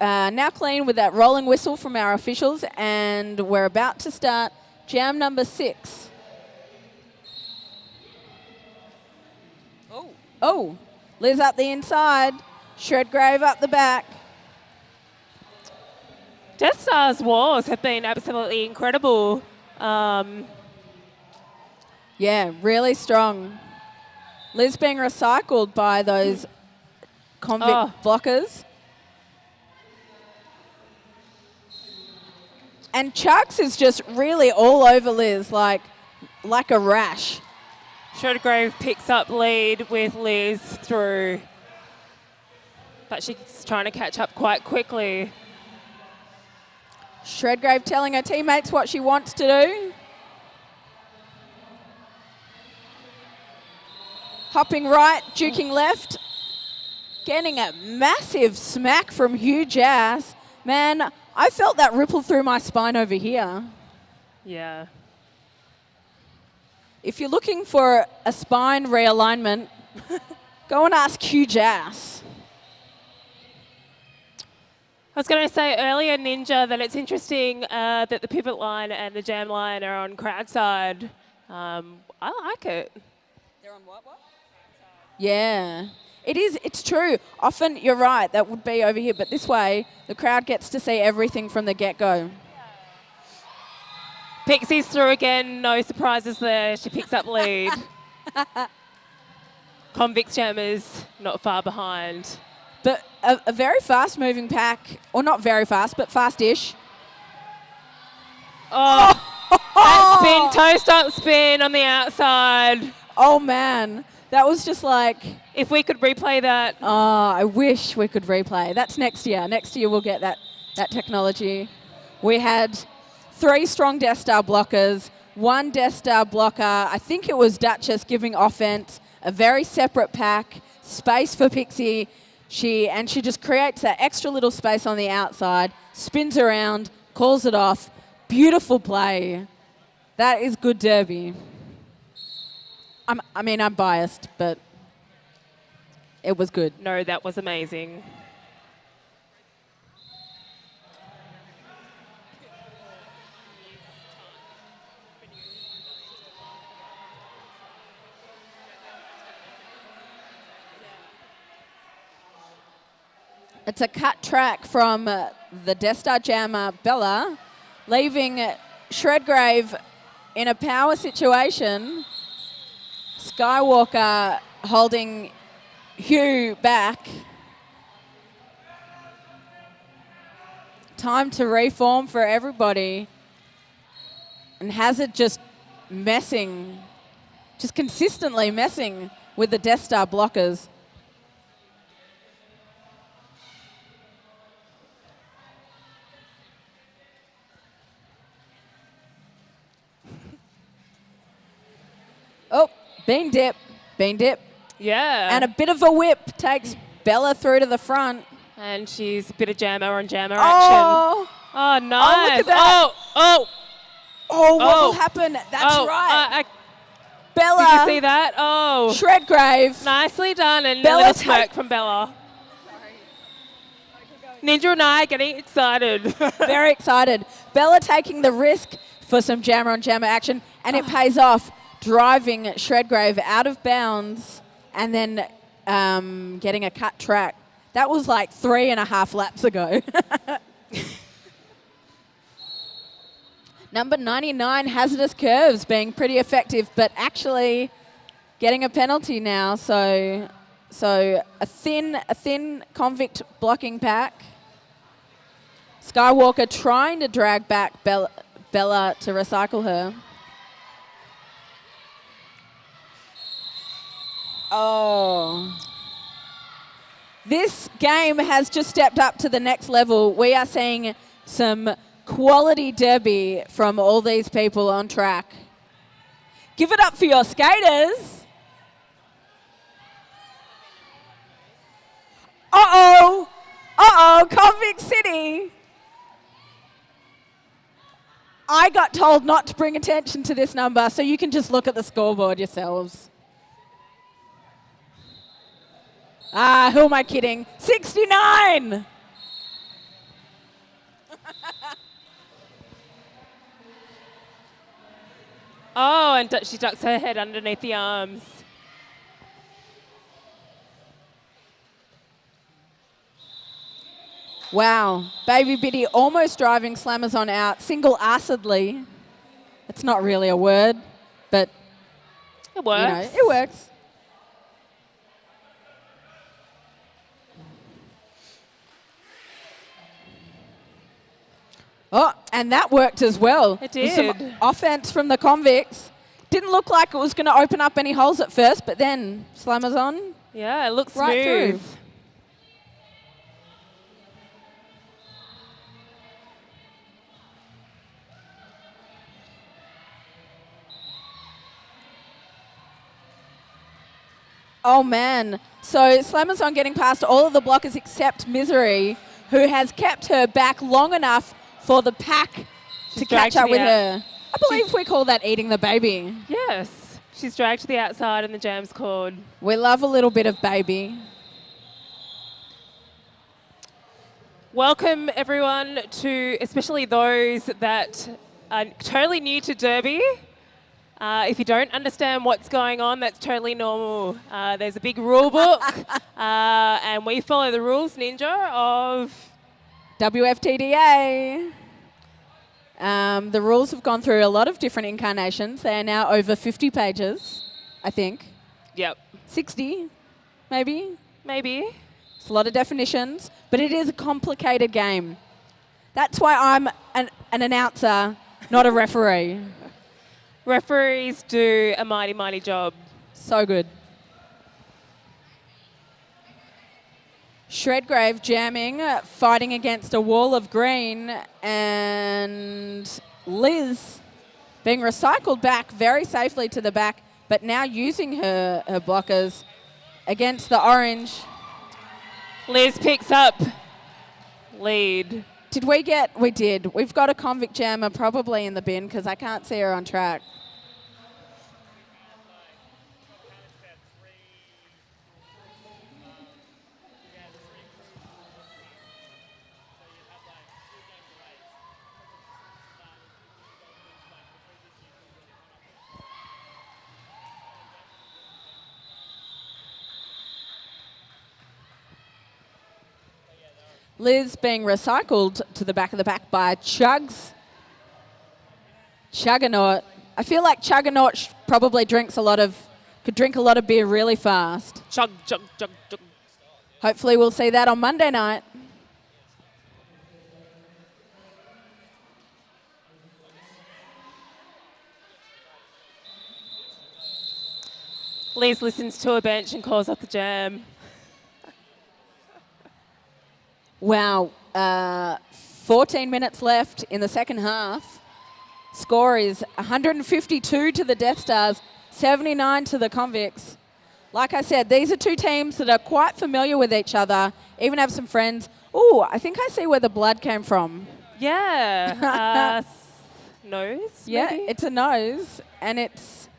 now clean with that rolling whistle from our officials, and we're about to start jam number 6. Oh, Liz up the inside, Shredgrave up the back. Death Star's walls have been absolutely incredible. Yeah, really strong. Liz being recycled by those convict blockers. And Chucks is just really all over Liz, like a rash. Shredgrave picks up lead with Liz through, but she's trying to catch up quite quickly. Shredgrave telling her teammates what she wants to do. Hopping right, juking left. Getting a massive smack from huge ass. Man, I felt that ripple through my spine over here. Yeah. If you're looking for a spine realignment, go and ask huge ass. I was going to say earlier, Ninja, that it's interesting that the pivot line and the jam line are on crowd side. I like it. They're on what? Yeah. It is, it's true. Often, you're right, that would be over here, but this way, the crowd gets to see everything from the get-go. Pixie's through again, no surprises there. She picks up lead. Convicts Jammers not far behind. But a very fast-moving pack, or not very fast, but fast-ish. That spin, toe-stop spin on the outside. Oh, man. That was just like... If we could replay that. Oh, I wish we could replay. That's next year. Next year we'll get that technology. We had 3 strong Death Star blockers, 1 Death Star blocker. I think it was Duchess giving offense, a very separate pack, space for Pixie. She just creates that extra little space on the outside, spins around, calls it off. Beautiful play. That is good derby. I'm biased, but it was good. No, that was amazing. It's a cut track from the Death Star jammer, Bella, leaving Shredgrave in a power situation. Skywalker holding Hugh back. Time to reform for everybody. And Hazard just messing, just consistently messing with the Death Star blockers. Oh, bean dip. Yeah. And a bit of a whip takes Bella through to the front. And she's a bit of jammer on jammer action. Oh, Oh, nice. look at that. Oh, what will happen? That's right. Bella. Did you see that? Oh. Shredgrave. Nicely done. And Bella a little smirk from Bella. Ninja and I are getting excited. Very excited. Bella taking the risk for some jammer on jammer action, and it pays off, driving Shredgrave out of bounds and then getting a cut track. That was like 3.5 laps ago. Number 99, Hazardous Curves, being pretty effective, but actually getting a penalty now. So a thin convict blocking pack. Skywalker trying to drag back Bella to recycle her. Oh. This game has just stepped up to the next level. We are seeing some quality derby from all these people on track. Give it up for your skaters. Uh-oh. Uh-oh, Convict City. I got told not to bring attention to this number, so you can just look at the scoreboard yourselves. Who am I kidding? 69! Oh, and she ducks her head underneath the arms. Wow. Baby Biddy almost driving Slammers on out single-assedly. It's not really a word, but it works. It works. Oh, and that worked as well. It did. Some offense from the convicts. Didn't look like it was going to open up any holes at first, but then Slammers on. Yeah, it looks right smooth. Through. Oh, man. So Slammers on getting past all of the blockers except Misery, who has kept her back long enough for the pack to catch up with her. I believe we call that eating the baby. Yes. She's dragged to the outside and the jam's called. We love a little bit of baby. Welcome, everyone, to especially those that are totally new to Derby. If you don't understand what's going on, that's totally normal. There's a big rule book, and we follow the rules, Ninja, of WFTDA. The rules have gone through a lot of different incarnations. They are now over 50 pages, I think. Yep. 60, maybe. Maybe. It's a lot of definitions, but it is a complicated game. That's why I'm an announcer, not a referee. Referees do a mighty, mighty job. So good. Shredgrave jamming, fighting against a wall of green, and Liz being recycled back very safely to the back, but now using her blockers against the orange. Liz picks up lead. Did we get? We did. We've got a convict jammer probably in the bin because I can't see her on track. Liz being recycled to the back of the pack by Chuggs. Chuggernaut. I feel like Chuggernaut probably could drink a lot of beer really fast. Chug, chug, chug, chug. Hopefully we'll see that on Monday night. Liz listens to a bench and calls up the jam. Wow. 14 minutes left in the second half. Score is 152 to the Death Stars, 79 to the Convicts. Like I said, these are two teams that are quite familiar with each other, even have some friends. Oh, I think I see where the blood came from. Yeah. Nose, Yeah, maybe? it's a nose, and it's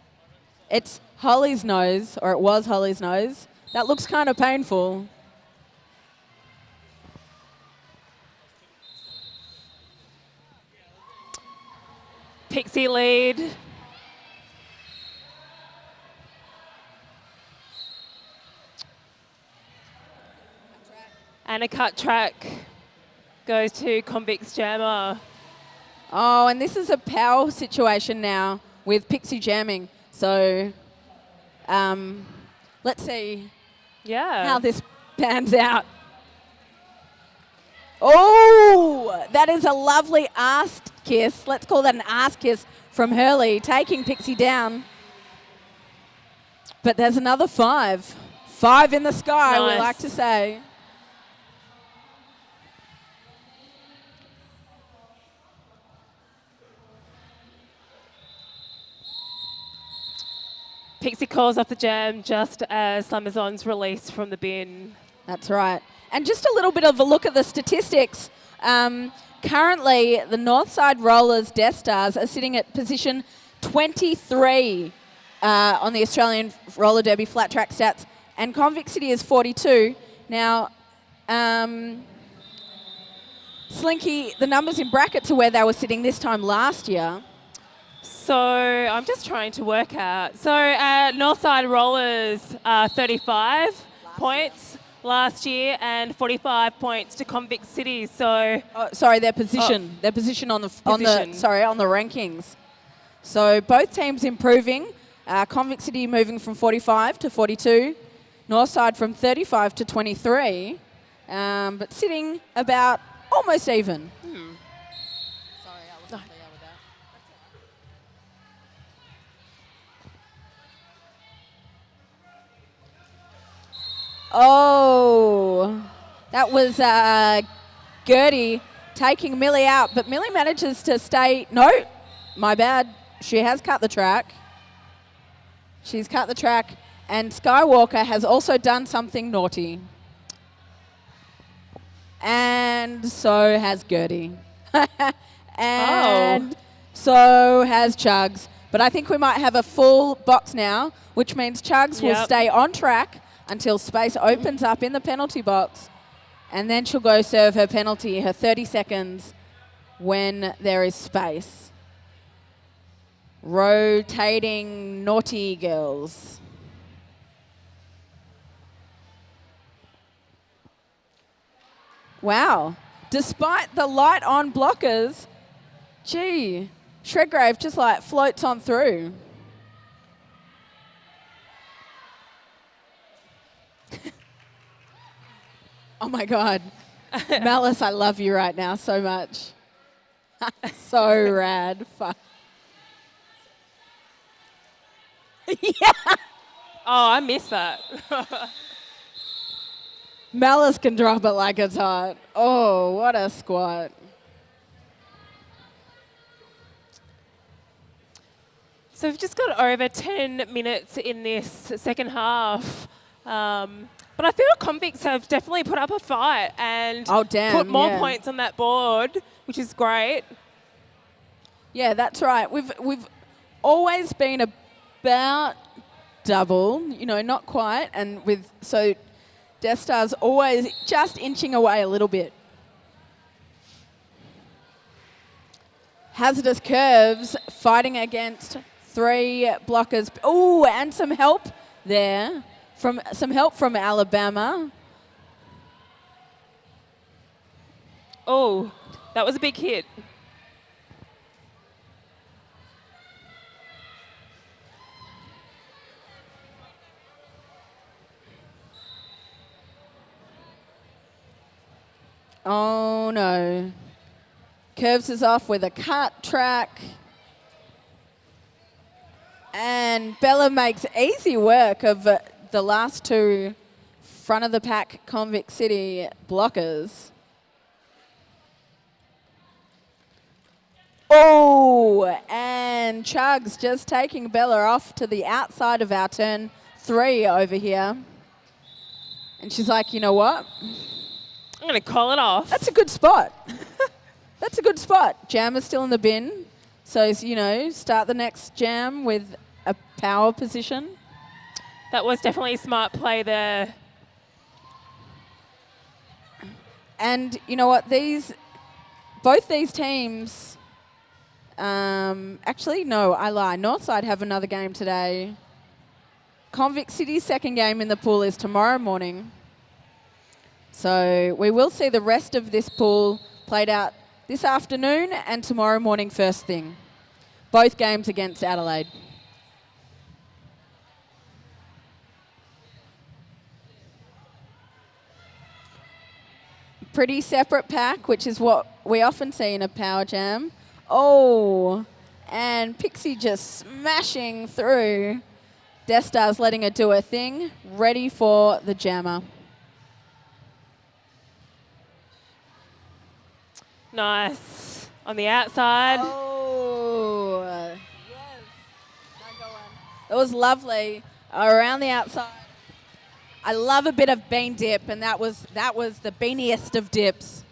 Holly's nose, or it was Holly's nose. That looks kind of painful. Pixie lead. And a cut track goes to Convicts Jammer. Oh, and this is a power situation now with Pixie jamming. So let's see how this pans out. Oh, that is a lovely arse kiss. Let's call that an arse kiss from Hurley, taking Pixie down. But there's another 5. 5 in the sky, we like to say. Pixie calls off the jam just as Slamazon's released from the bin. That's right. And just a little bit of a look at the statistics. Currently, the Northside Rollers Death Stars are sitting at position 23 on the Australian Roller Derby flat track stats, and Convict City is 42. Now, Slinky, the numbers in brackets are where they were sitting this time last year. So I'm just trying to work out. So Northside Rollers 35 points last year and 45 points to Convict City. So sorry, their position. Their position on the rankings. So both teams improving. Convict City moving from 45 to 42. Northside from 35 to 23. But sitting about almost even. Sorry, I wasn't clear with that. Oh, that was Gertie taking Millie out, but Millie manages to stay. No, my bad. She has cut the track. She's cut the track, and Skywalker has also done something naughty. And so has Gertie. And so has Chugs. But I think we might have a full box now, which means Chugs will stay on track until space opens up in the penalty box. And then she'll go serve her penalty, her 30 seconds, when there is space. Rotating naughty girls. Wow. Despite the light on blockers, gee, Shredgrave just like floats on through. Oh my God. Malice, I love you right now so much. So rad. Fuck. Yeah. Oh, I missed that. Malice can drop it like it's hot. Oh, what a squat. So we've just got over 10 minutes in this second half. But I feel convicts have definitely put up a fight and put more points on that board, which is great. Yeah, that's right. We've always been about double, you know, not quite, and so Death Star's always just inching away a little bit. Hazardous curves fighting against 3 blockers. Oh, and some help there. Some help from Alabama. Oh, that was a big hit. Oh no. Curves is off with a cut track. And Bella makes easy work of the last 2 front of the pack Convict City blockers. Oh, and Chugs just taking Bella off to the outside of our turn 3 over here. And she's like, you know what? I'm going to call it off. That's a good spot. That's a good spot. Jam is still in the bin. So, you know, start the next jam with a power position. That was definitely a smart play there. And you know what? Both these teams, actually, no, I lie. Northside have another game today. Convict City's second game in the pool is tomorrow morning. So we will see the rest of this pool played out this afternoon and tomorrow morning first thing. Both games against Adelaide. Pretty separate pack, which is what we often see in a power jam. Oh, and Pixie just smashing through. Death Star's letting her do her thing, ready for the jammer. Nice. On the outside. Oh, yes. No, go on. That was lovely. Around the outside. I love a bit of bean dip, and that was the beaniest of dips.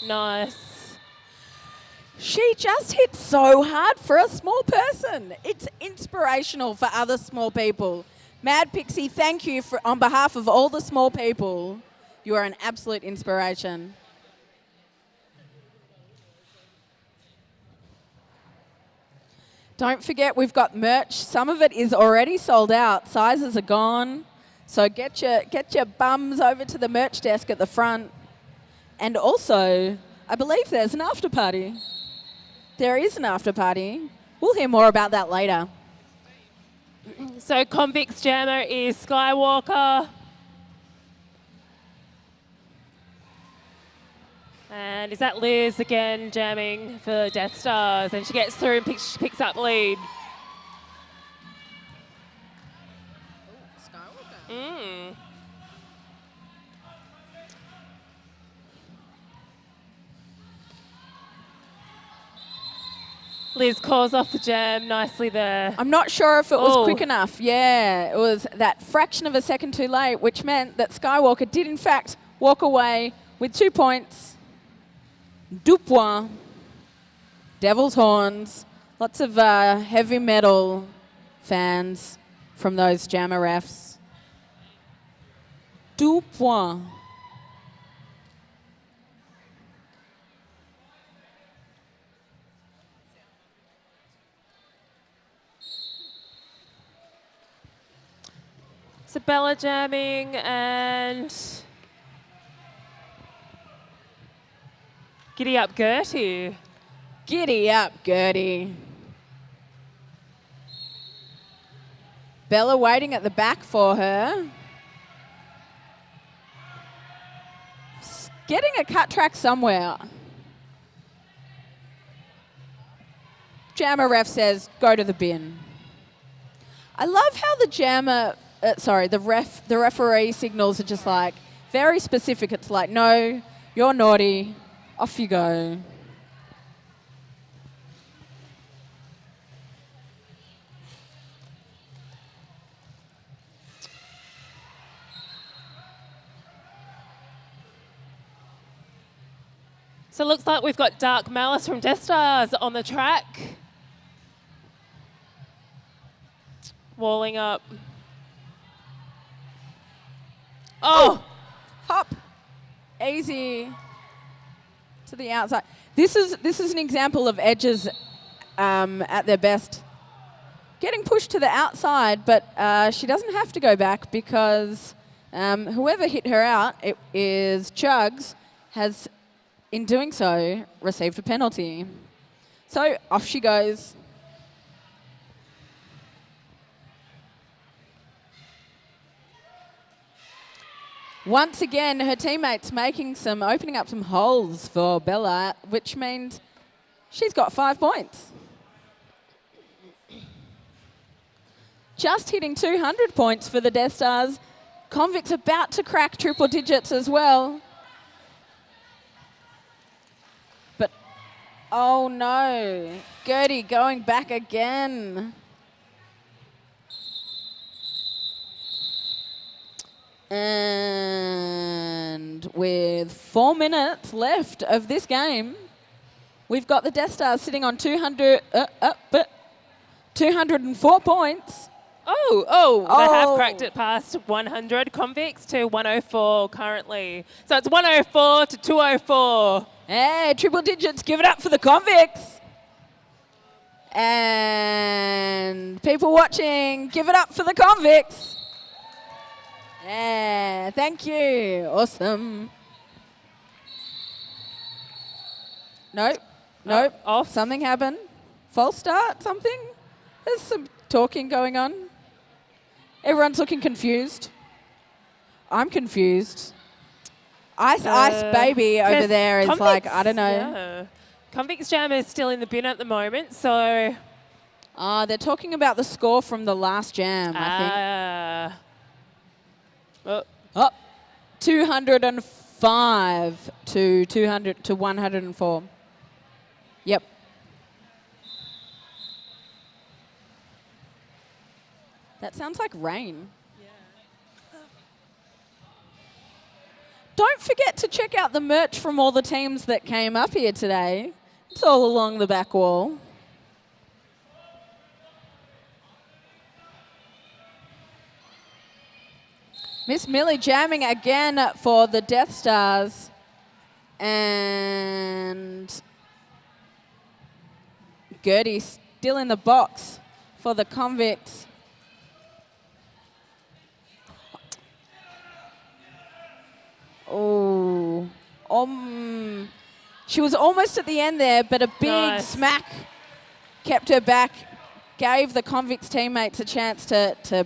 Nice. She just hit so hard for a small person. It's inspirational for other small people. Mad Pixie, thank you on behalf of all the small people. You are an absolute inspiration. Don't forget, we've got merch. Some of it is already sold out. Sizes are gone. So get your bums over to the merch desk at the front. And also, I believe there's an after party. There is an after party. We'll hear more about that later. So Convict's jammer is Skywalker. And is that Liz again jamming for Death Stars? And she gets through and picks up lead. Mm. Liz calls off the jam nicely there. I'm not sure if it was quick enough. Yeah, it was that fraction of a second too late, which meant that Skywalker did in fact walk away with 2 points. Deux points. Devil's Horns. Lots of heavy metal fans from those jammer refs. Deux points. So Bella jamming and Giddy Up Gertie. Giddy up, Gertie. Bella waiting at the back for her. Getting a cut track somewhere. Jammer ref says, go to the bin. I love how the referee signals are just like very specific. It's like, no, you're naughty, off you go. So it looks like we've got Dark Malice from Death Stars on the track. Walling up. Oh! Hop. Easy. To the outside. This is an example of edges at their best. Getting pushed to the outside, but she doesn't have to go back because whoever hit her out, it is Chugs, has, in doing so, received a penalty. So off she goes. Once again, her teammates opening up some holes for Bella, which means she's got 5 points. Just hitting 200 points for the Death Stars. Convict's about to crack triple digits as well. But, oh no, Gertie going back again. And with 4 minutes left of this game, we've got the Death Stars sitting on 204 points. They have cracked it past 100 convicts to 104 currently. So it's 104 to 204. Hey, triple digits, give it up for the convicts. And people watching, give it up for the convicts. Yeah, thank you. Awesome. Nope. Off. Something happened. False start, something? There's some talking going on. Everyone's looking confused. I'm confused. Ice Baby over there is like, I don't know. Yeah. Convicts Jam is still in the bin at the moment, so... They're talking about the score from the last jam, I think. 205 to 104. Yep. That sounds like rain. Yeah. Don't forget to check out the merch from all the teams that came up here today. It's all along the back wall. Miss Millie jamming again for the Death Stars. And Gertie still in the box for the convicts. She was almost at the end there, but a big smack kept her back, gave the convicts teammates a chance to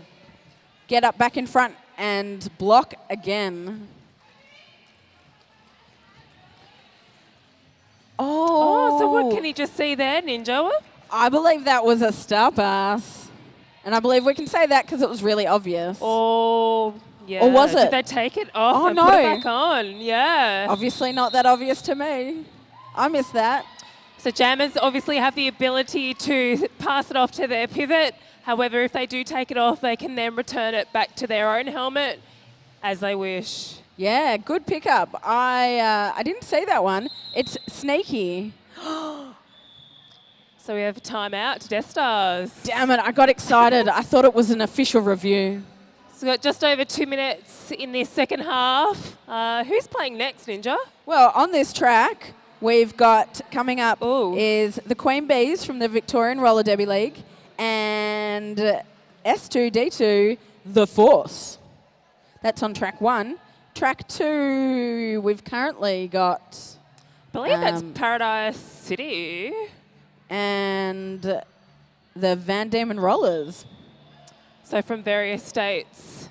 get up back in front and block again. So what can you just see there, Ninja? I believe that was a star pass. And I believe we can say that because it was really obvious. Yeah. Or was it? Did they take it off and no. put it back on? Yeah. Obviously not that obvious to me. I missed that. So jammers obviously have the ability to pass it off to their pivot. However, if they do take it off, they can then return it back to their own helmet as they wish. Yeah, good pickup. I didn't see that one. It's sneaky. So we have a timeout to Death Stars. Damn it, I got excited. I thought it was an official review. So we've got just over 2 minutes in this second half. Who's playing next, Ninja? Well, on this track, we've got coming up is the Queen Bees from the Victorian Roller Derby League and S2D2, The Force. That's on track 1. Track 2, we've currently got... I believe that's Paradise City. And the Van Diemen Rollers. So from various states.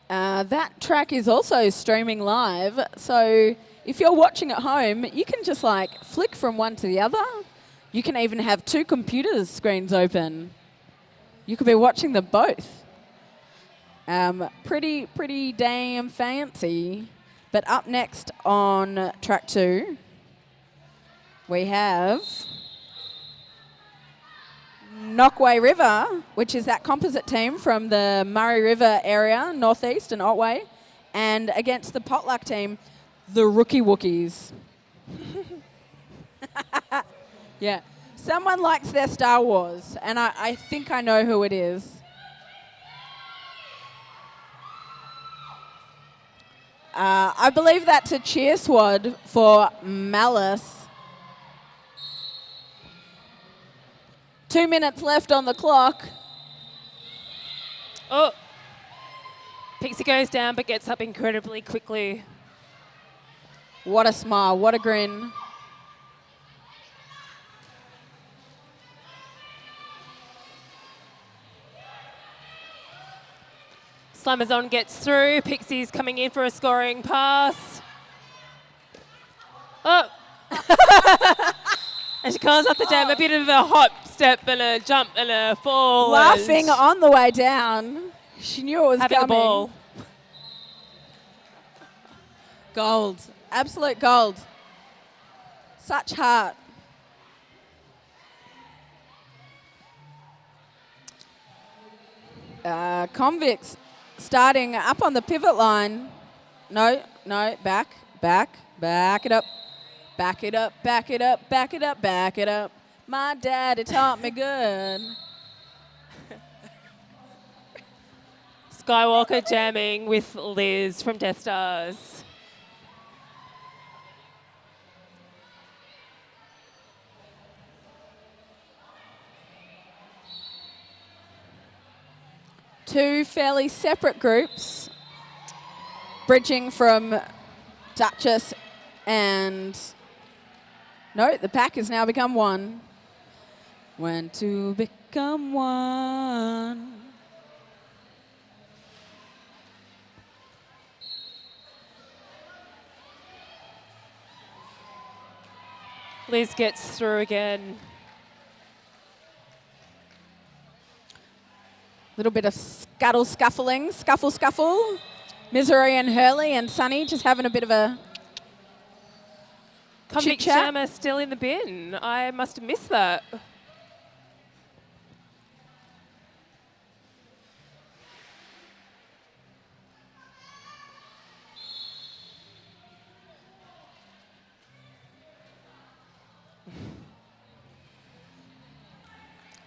That track is also streaming live. So if you're watching at home, you can just like flick from one to the other. You can even have 2 computer screens open. You could be watching them both. Pretty damn fancy. But up next on track 2, we have Knockway River, which is that composite team from the Murray River area, northeast and Otway, and against the potluck team, the Rookie Wookiees. Yeah. Someone likes their Star Wars, and I think I know who it is. I believe that's a cheer squad for Malice. 2 minutes left on the clock. Oh. Pixie goes down but gets up incredibly quickly. What a smile, what a grin. Slamazon gets through. Pixie's coming in for a scoring pass. Oh. And she calls up the jam, a bit of a hop step and a jump and a fall. Laughing on the way down. She knew it was having coming. The ball. Gold. Absolute gold. Such heart. Convicts starting up on the pivot line. No, back it up. Back it up, back it up, back it up, back it up. My daddy taught me good. Skywalker jamming with Liz from Death Stars. Two fairly separate groups, bridging from Duchess and... No, the pack has now become one. When two become one. Liz gets through again. Little bit of scuffling, scuffle. Misery and Hurley and Sunny just having a bit of a Convict chit-chat. Jammer still in the bin. I must have missed that.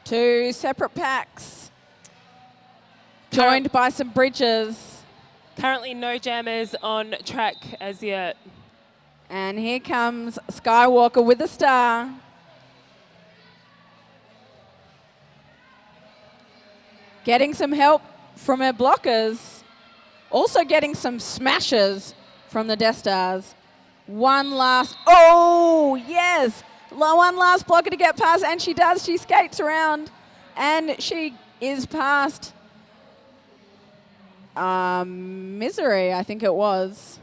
Two separate packs, joined by some bridges. Currently no jammers on track as yet. And here comes Skywalker with a star. Getting some help from her blockers. Also getting some smashes from the Death Stars. One last, oh yes! One last blocker to get past, and she does. She skates around, and she is past Misery, I think it was.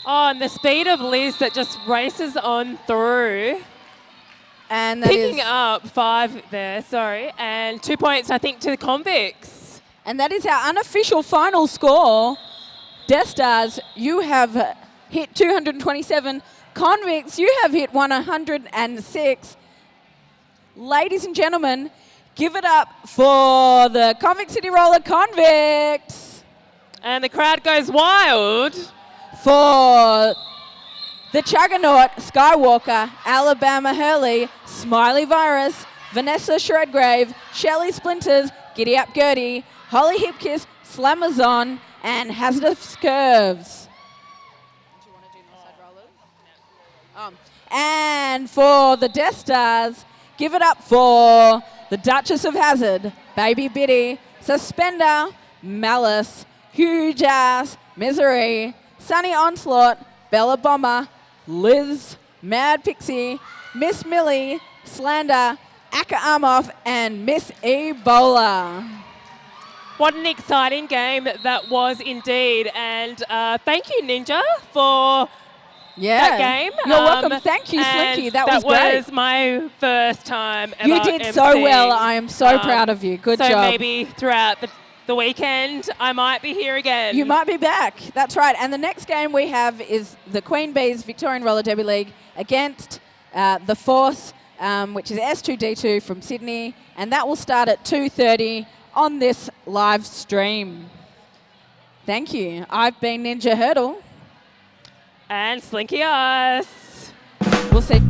Oh, and the speed of Liz that just races on through. And that Picking is, up 5 there, sorry, and 2 points, I think, to the Convicts. and that is our unofficial final score. Death Stars, you have hit 227. Convicts, you have hit 106. Ladies and gentlemen, give it up for the Convict City Roller Convicts. And the crowd goes wild. For the Juggernaut, Skywalker, Alabama Hurley, Smiley Virus, Vanessa Shredgrave, Shelley Splinters, Giddy Up Gertie, Holly Hipkiss, Slamazon, and Hazardous Curves. Do you want to do Northside Rollers? And for the Death Stars, give it up for the Duchess of Hazard, Baby Biddy, Suspender, Malice, Huge Ass, Misery, Sunny Onslaught, Bella Bomber, Liz, Mad Pixie, Miss Millie, Slander, Aka Amoff, and Miss Ebola. What an exciting game that was indeed. And thank you, Ninja, for that game. You're welcome. Thank you, Slinky. That was great. That was my first time ever You did so emceeing. well. I am so proud of you. Good so job. Maybe throughout the weekend, I might be here again. You might be back. That's right. And the next game we have is the Queen Bees Victorian Roller Derby League against the Force, which is S2D2 from Sydney. And that will start at 2:30 on this live stream. Thank you. I've been Ninja Hurdle. And Slinky Us. We'll see.